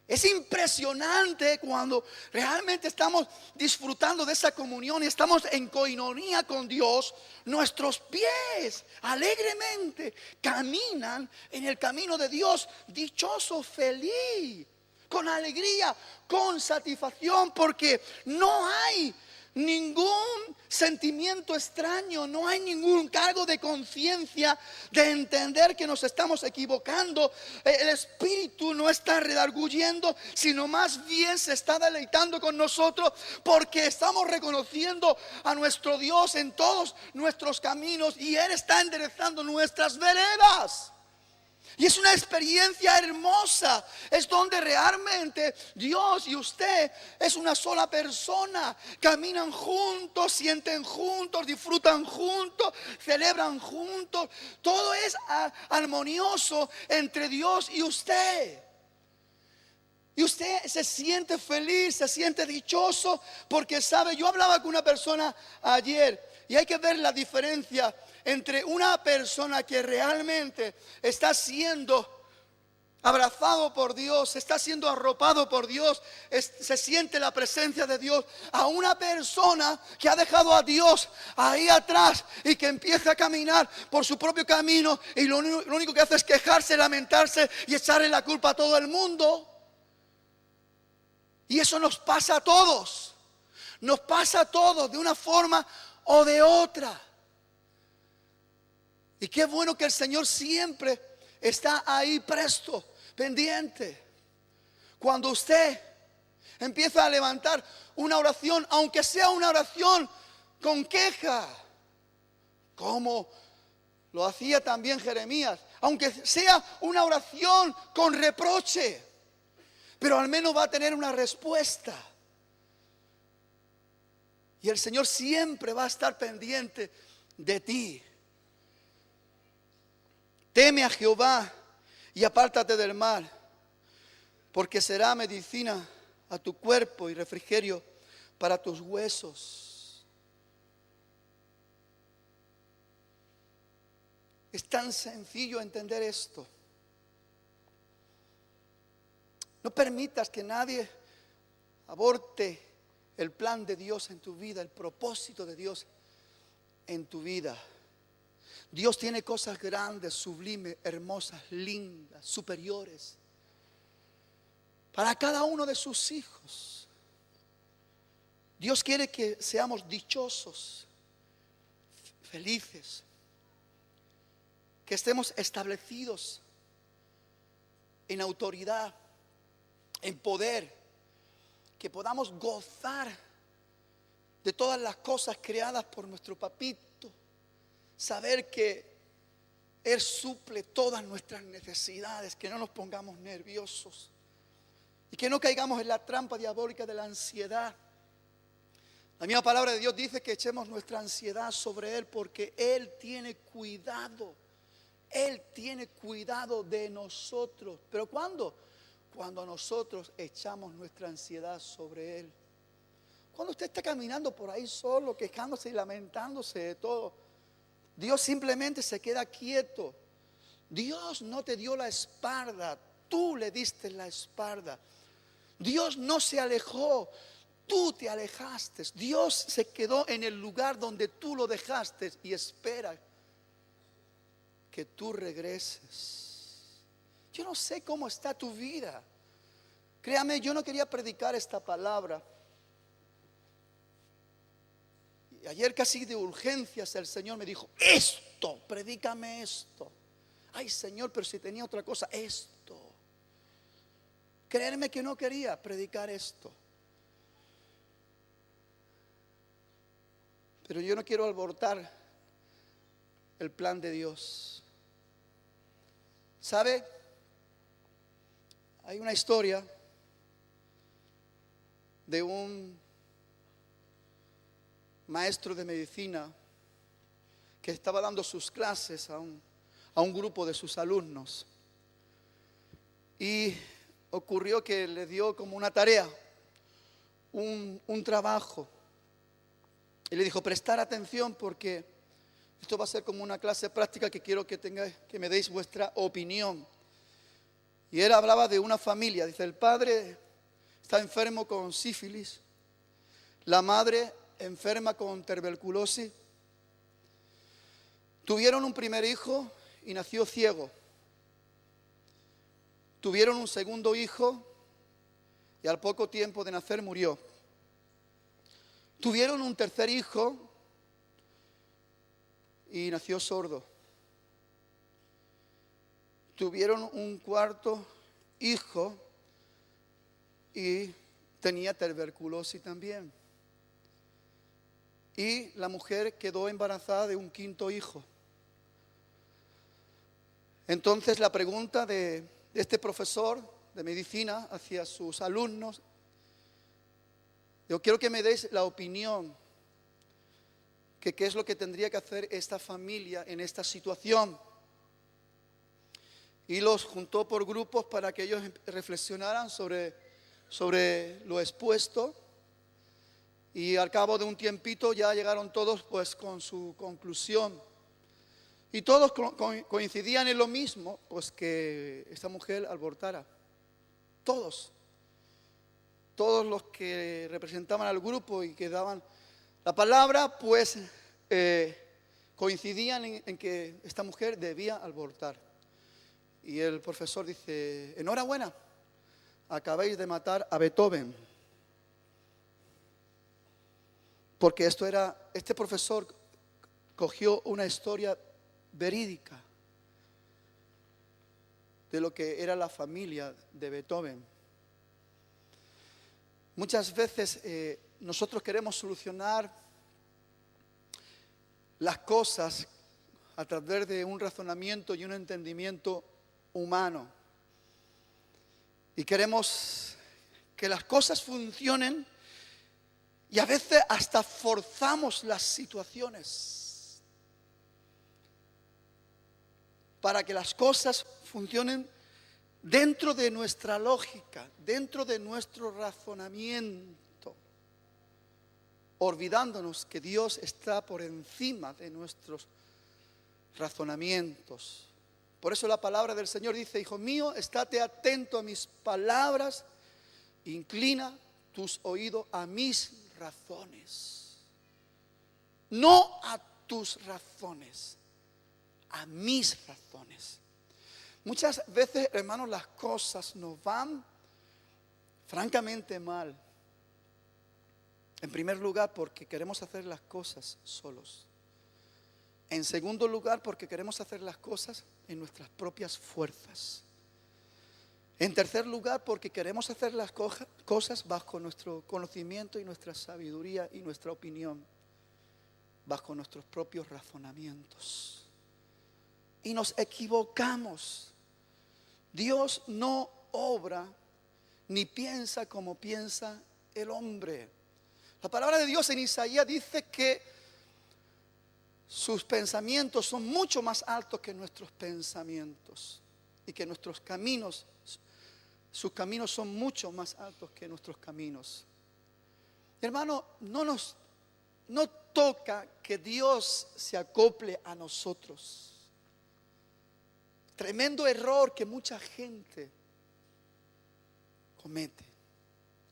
Es impresionante cuando realmente estamos disfrutando de esa comunión y estamos en coinonía con Dios. Nuestros pies alegremente caminan en el camino de Dios, dichoso, feliz, con alegría, con satisfacción, porque no hay ningún sentimiento extraño, no hay ningún cargo de conciencia de entender que nos estamos equivocando. El Espíritu no está redarguyendo, sino más bien se está deleitando con nosotros, porque estamos reconociendo a nuestro Dios en todos nuestros caminos y Él está enderezando nuestras veredas. Y es una experiencia hermosa. Es donde realmente Dios y usted es una sola persona. Caminan juntos, sienten juntos, disfrutan juntos, celebran juntos. Todo es armonioso entre Dios y usted. Y usted se siente feliz, se siente dichoso, porque sabe, yo hablaba con una persona ayer y hay que ver la diferencia entre una persona que realmente está siendo abrazado por Dios, está siendo arropado por Dios, se siente la presencia de Dios, a una persona que ha dejado a Dios ahí atrás y que empieza a caminar por su propio camino y lo único que hace es quejarse, lamentarse y echarle la culpa a todo el mundo. Y eso nos pasa a todos. Nos pasa a todos de una forma o de otra. Y qué bueno que el Señor siempre está ahí presto, pendiente. Cuando usted empieza a levantar una oración, aunque sea una oración con queja, como lo hacía también Jeremías, aunque sea una oración con reproche, pero al menos va a tener una respuesta. Y el Señor siempre va a estar pendiente de ti. Teme a Jehová y apártate del mal, porque será medicina a tu cuerpo y refrigerio para tus huesos. Es tan sencillo entender esto. No permitas que nadie aborte el plan de Dios en tu vida, el propósito de Dios en tu vida. Dios tiene cosas grandes, sublimes, hermosas, lindas, superiores para cada uno de sus hijos. Dios quiere que seamos dichosos, felices, que estemos establecidos en autoridad, en poder, que podamos gozar de todas las cosas creadas por nuestro papito. Saber que Él suple todas nuestras necesidades, que no nos pongamos nerviosos y que no caigamos en la trampa diabólica de la ansiedad. La misma palabra de Dios dice que echemos nuestra ansiedad sobre Él, porque Él tiene cuidado. Él tiene cuidado de nosotros. ¿Pero cuándo? Cuando nosotros echamos nuestra ansiedad sobre Él. Cuando usted está caminando por ahí solo, quejándose y lamentándose de todo, Dios simplemente se queda quieto. Dios no te dio la espalda, tú le diste la espalda. Dios no se alejó tú te alejaste. Dios se quedó en el lugar donde tú lo dejaste y espera que tú regreses. Yo no sé cómo está tu vida. Créame, yo no quería predicar esta palabra. Y ayer casi de urgencias el Señor me dijo, esto, predícame esto. Ay, Señor, pero si tenía otra cosa, esto. Créeme que no quería predicar esto. Pero yo no quiero alborotar el plan de Dios. ¿Sabe? Hay una historia de un maestro de medicina que estaba dando sus clases a un grupo de sus alumnos. Y ocurrió que le dio como una tarea, un trabajo. Y le dijo, prestar atención porque esto va a ser como una clase práctica que quiero que me deis vuestra opinión. Y él hablaba de una familia. Dice, el padre está enfermo con sífilis, la madre enferma con tuberculosis. Tuvieron un primer hijo y nació ciego. Tuvieron un segundo hijo y al poco tiempo de nacer murió. Tuvieron un tercer hijo y nació sordo. Tuvieron un cuarto hijo y tenía tuberculosis también. Y la mujer quedó embarazada de un quinto hijo. Entonces la pregunta de este profesor de medicina hacia sus alumnos, yo quiero que me deis la opinión, que qué es lo que tendría que hacer esta familia en esta situación. Y los juntó por grupos para que ellos reflexionaran sobre lo expuesto. Y al cabo de un tiempito ya llegaron todos pues con su conclusión. Y todos coincidían en lo mismo, pues que esta mujer abortara. Todos los que representaban al grupo y que daban la palabra, pues coincidían en que esta mujer debía abortar. Y el profesor dice, enhorabuena, acabáis de matar a Beethoven. Porque este profesor cogió una historia verídica de lo que era la familia de Beethoven. Muchas veces nosotros queremos solucionar las cosas a través de un razonamiento y un entendimiento humano. Y queremos que las cosas funcionen y a veces hasta forzamos las situaciones para que las cosas funcionen dentro de nuestra lógica, dentro de nuestro razonamiento, olvidándonos que Dios está por encima de nuestros razonamientos. Por eso la palabra del Señor dice, hijo mío, estate atento a mis palabras, inclina tus oídos a mis razones. No a tus razones, a mis razones. Muchas veces, hermanos, las cosas nos van francamente mal. En primer lugar, porque queremos hacer las cosas solos. En segundo lugar, porque queremos hacer las cosas en nuestras propias fuerzas. En tercer lugar, porque queremos hacer las cosas bajo nuestro conocimiento y nuestra sabiduría y nuestra opinión, bajo nuestros propios razonamientos. Y nos equivocamos. Dios no obra ni piensa como piensa el hombre. La palabra de Dios en Isaías dice que sus pensamientos son mucho más altos que nuestros pensamientos y que sus caminos son mucho más altos que nuestros caminos. Hermano, no toca que Dios se acople a nosotros. Tremendo error que mucha gente comete.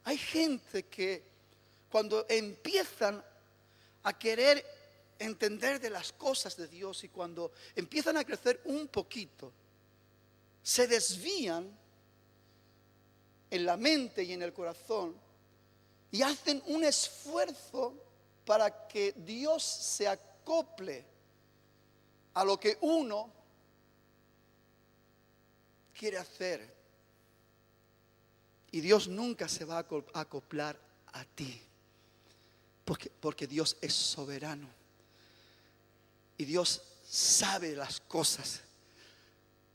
Hay gente que cuando empiezan a querer entender de las cosas de Dios y cuando empiezan a crecer un poquito, se desvían en la mente y en el corazón y hacen un esfuerzo para que Dios se acople a lo que uno quiere hacer. Y Dios nunca se va a acoplar a ti, porque Dios es soberano y Dios sabe las cosas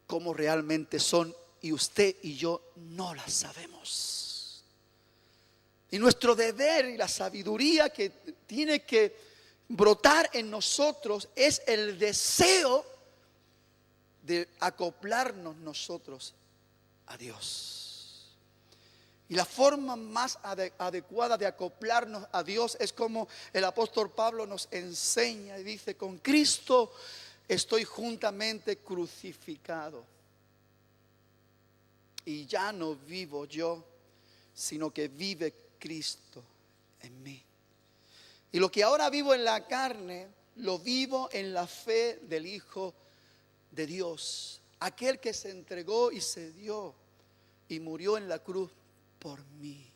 como realmente son, y usted y yo no las sabemos. Y nuestro deber y la sabiduría que tiene que brotar en nosotros es el deseo de acoplarnos nosotros a Dios. Y la forma más adecuada de acoplarnos a Dios es como el apóstol Pablo nos enseña y dice: con Cristo estoy juntamente crucificado. Y ya no vivo yo, sino que vive Cristo en mí. Y lo que ahora vivo en la carne, lo vivo en la fe del Hijo de Dios, aquel que se entregó y se dio y murió en la cruz por mí.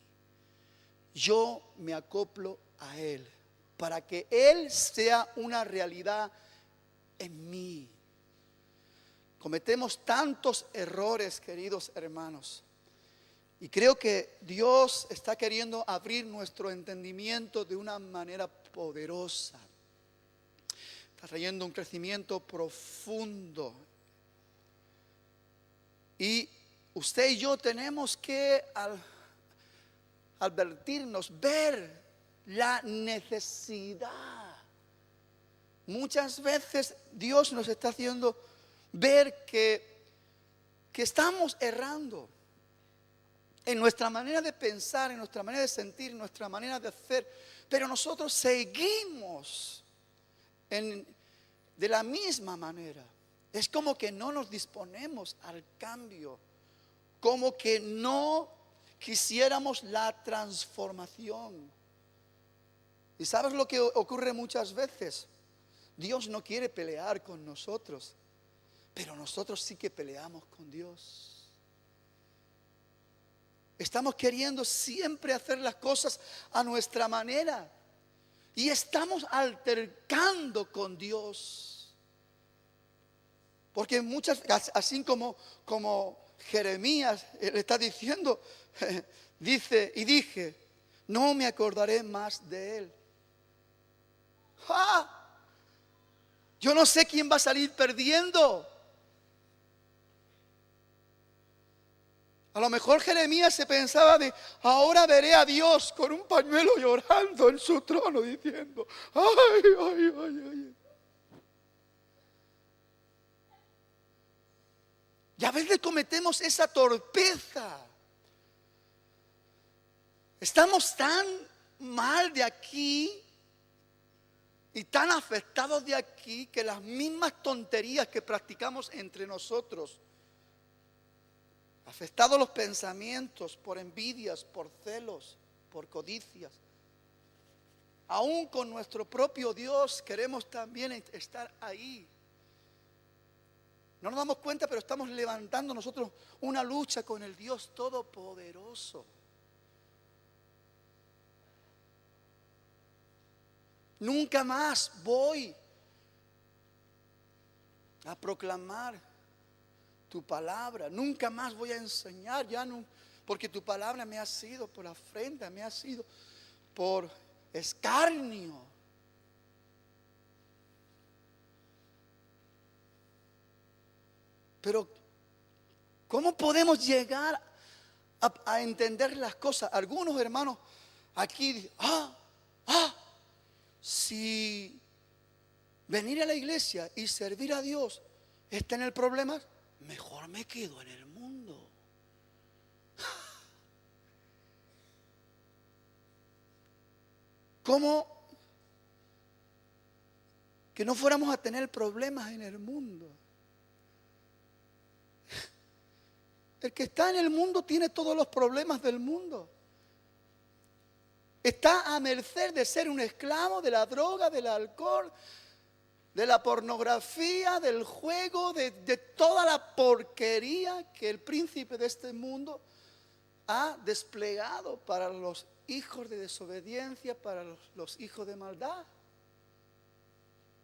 Yo me acoplo a Él para que Él sea una realidad en mí. Cometemos tantos errores, queridos hermanos, y creo que Dios está queriendo abrir nuestro entendimiento de una manera poderosa. Está trayendo un crecimiento profundo. Y usted y yo tenemos que advertirnos, ver la necesidad. Muchas veces Dios nos está haciendo ver que estamos errando en nuestra manera de pensar, en nuestra manera de sentir, en nuestra manera de hacer, pero nosotros seguimos de la misma manera. Es como que no nos disponemos al cambio, como que no quisiéramos la transformación. ¿Y sabes lo que ocurre muchas veces? Dios no quiere pelear con nosotros, pero nosotros sí que peleamos con Dios. Estamos queriendo siempre hacer las cosas a nuestra manera y estamos altercando con Dios. Porque así como Jeremías le está diciendo, dice: y dije, no me acordaré más de él. ¡Ah! Yo no sé quién va a salir perdiendo. A lo mejor Jeremías se pensaba ahora veré a Dios con un pañuelo llorando en su trono diciendo: ay, ay, ay, ay. Y a veces cometemos esa torpeza. Estamos tan mal de aquí y tan afectados de aquí que las mismas tonterías que practicamos entre nosotros, afectados los pensamientos por envidias, por celos, por codicias, aún con nuestro propio Dios queremos también estar ahí. No nos damos cuenta, pero estamos levantando nosotros una lucha con el Dios Todopoderoso. Nunca más voy a proclamar tu palabra. Nunca más voy a enseñar, ya no, porque tu palabra me ha sido por afrenta, me ha sido por escarnio. Pero ¿cómo podemos llegar a entender las cosas? Algunos hermanos aquí dicen: si venir a la iglesia y servir a Dios es tener problemas, mejor me quedo en el mundo. ¿Cómo que no fuéramos a tener problemas en el mundo? El que está en el mundo tiene todos los problemas del mundo. Está a merced de ser un esclavo de la droga, del alcohol, de la pornografía, del juego, de toda la porquería que el príncipe de este mundo ha desplegado para los hijos de desobediencia, para los hijos de maldad.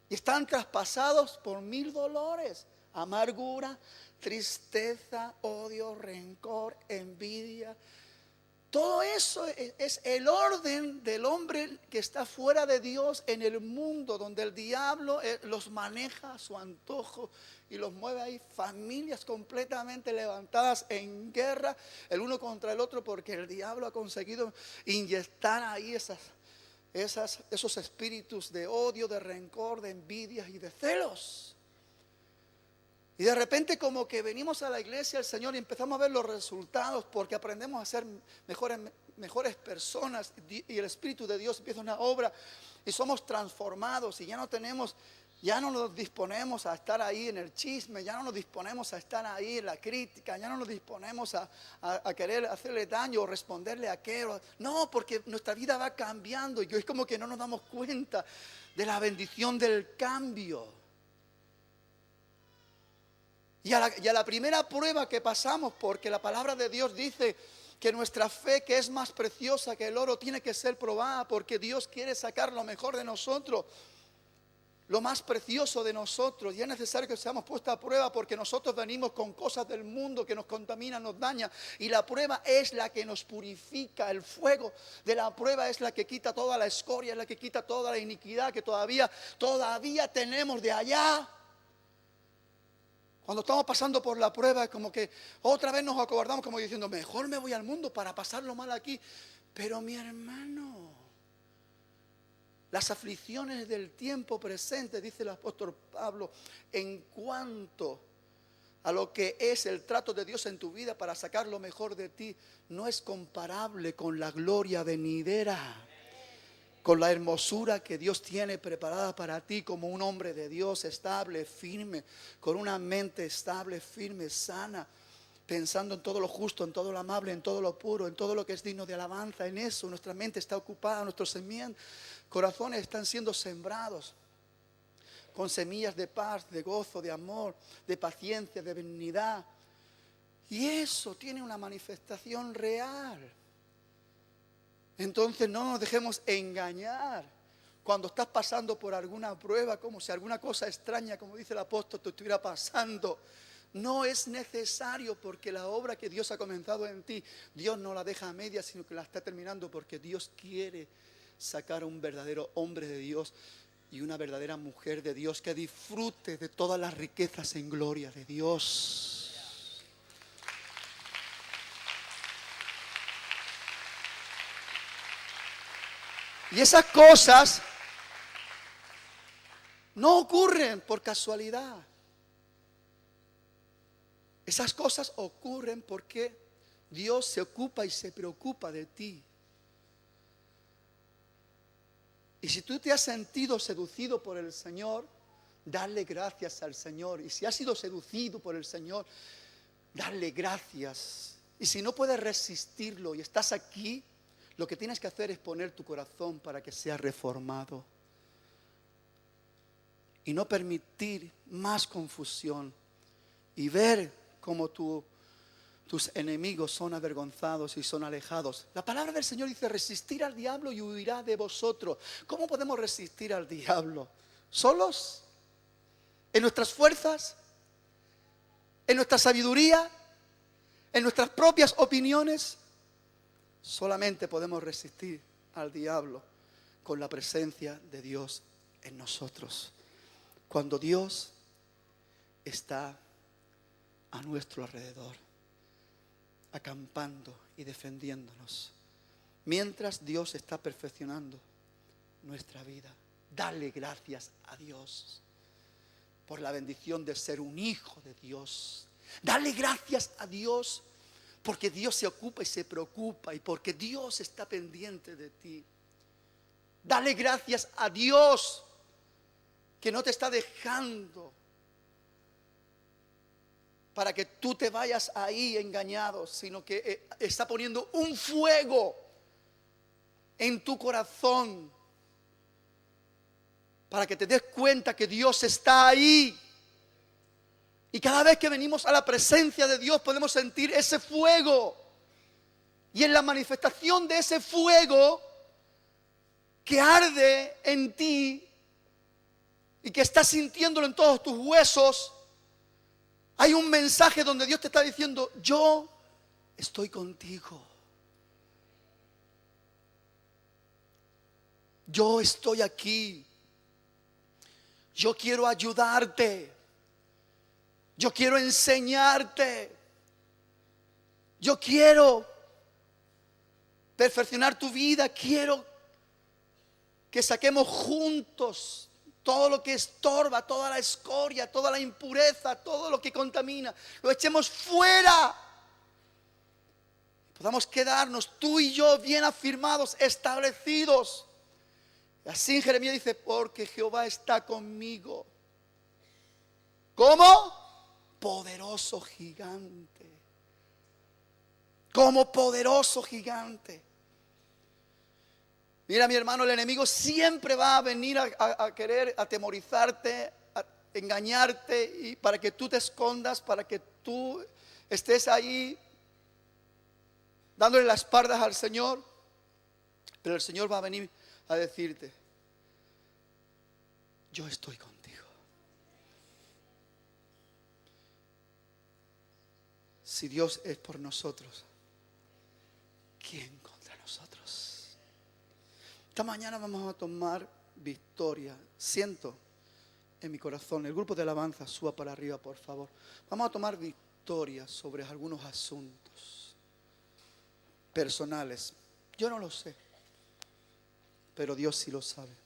Y están traspasados por 1000 dolores: amargura, tristeza, odio, rencor, envidia. Todo eso es el orden del hombre que está fuera de Dios en el mundo, donde el diablo los maneja a su antojo y los mueve ahí. Familias completamente levantadas en guerra el uno contra el otro, porque el diablo ha conseguido inyectar ahí esos espíritus de odio, de rencor, de envidia y de celos. Y de repente como que venimos a la iglesia del Señor y empezamos a ver los resultados, porque aprendemos a ser mejores personas, y el Espíritu de Dios empieza una obra y somos transformados, y ya no nos disponemos a estar ahí en el chisme, ya no nos disponemos a estar ahí en la crítica, ya no nos disponemos a querer hacerle daño o responderle a qué. No, porque nuestra vida va cambiando y es como que no nos damos cuenta de la bendición del cambio. Y a la primera prueba que pasamos, porque la palabra de Dios dice que nuestra fe, que es más preciosa que el oro, tiene que ser probada, porque Dios quiere sacar lo mejor de nosotros, lo más precioso de nosotros. Y es necesario que seamos puestos a prueba, porque nosotros venimos con cosas del mundo que nos contaminan, nos dañan. Y la prueba es la que nos purifica. El fuego de la prueba es la que quita toda la escoria, es la que quita toda la iniquidad que todavía tenemos de allá. Cuando estamos pasando por la prueba, es como que otra vez nos acobardamos, como diciendo: mejor me voy al mundo para pasarlo mal aquí. Pero mi hermano, las aflicciones del tiempo presente, dice el apóstol Pablo, en cuanto a lo que es el trato de Dios en tu vida para sacar lo mejor de ti, no es comparable con la gloria venidera, con la hermosura que Dios tiene preparada para ti como un hombre de Dios estable, firme, con una mente estable, firme, sana, pensando en todo lo justo, en todo lo amable, en todo lo puro, en todo lo que es digno de alabanza. En eso nuestra mente está ocupada, nuestros corazones están siendo sembrados con semillas de paz, de gozo, de amor, de paciencia, de benignidad. Y eso tiene una manifestación real. Entonces no nos dejemos engañar cuando estás pasando por alguna prueba, como si alguna cosa extraña, como dice el apóstol, te estuviera pasando. No es necesario, porque la obra que Dios ha comenzado en ti, Dios no la deja a medias, sino que la está terminando, porque Dios quiere sacar a un verdadero hombre de Dios y una verdadera mujer de Dios que disfrute de todas las riquezas en gloria de Dios. Y esas cosas no ocurren por casualidad. Esas cosas ocurren porque Dios se ocupa y se preocupa de ti. Y si tú te has sentido seducido por el Señor, dale gracias al Señor. Y si has sido seducido por el Señor, dale gracias. Y si no puedes resistirlo y estás aquí, lo que tienes que hacer es poner tu corazón para que sea reformado y no permitir más confusión, y ver cómo tus enemigos son avergonzados y son alejados. La palabra del Señor dice: resistir al diablo y huirá de vosotros. ¿Cómo podemos resistir al diablo? ¿Solos? ¿En nuestras fuerzas? ¿En nuestra sabiduría? ¿En nuestras propias opiniones? Solamente podemos resistir al diablo con la presencia de Dios en nosotros. Cuando Dios está a nuestro alrededor, acampando y defendiéndonos, mientras Dios está perfeccionando nuestra vida. Dale gracias a Dios por la bendición de ser un hijo de Dios. Dale gracias a Dios porque Dios se ocupa y se preocupa, y porque Dios está pendiente de ti. Dale gracias a Dios que no te está dejando para que tú te vayas ahí engañado, sino que está poniendo un fuego en tu corazón, para que te des cuenta que Dios está ahí. Y cada vez que venimos a la presencia de Dios podemos sentir ese fuego. Y en la manifestación de ese fuego que arde en ti y que estás sintiéndolo en todos tus huesos, hay un mensaje donde Dios te está diciendo: yo estoy contigo. Yo estoy aquí. Yo quiero ayudarte. Yo quiero enseñarte. Yo quiero perfeccionar tu vida. Quiero que saquemos juntos todo lo que estorba, toda la escoria, toda la impureza, todo lo que contamina. Lo echemos fuera. Podamos quedarnos tú y yo bien afirmados, establecidos. Así en Jeremías dice: porque Jehová está conmigo. ¿Cómo? Poderoso gigante. Como poderoso gigante. Mira, mi hermano, el enemigo siempre va a venir a querer atemorizarte, a engañarte, y para que tú te escondas, para que tú estés ahí dándole las espaldas al Señor. Pero el Señor va a venir a decirte: yo estoy contigo. Si Dios es por nosotros, ¿quién contra nosotros? Esta mañana vamos a tomar victoria. Siento en mi corazón, el grupo de alabanza suba para arriba, por favor. Vamos a tomar victoria sobre algunos asuntos personales. Yo no lo sé, pero Dios sí lo sabe.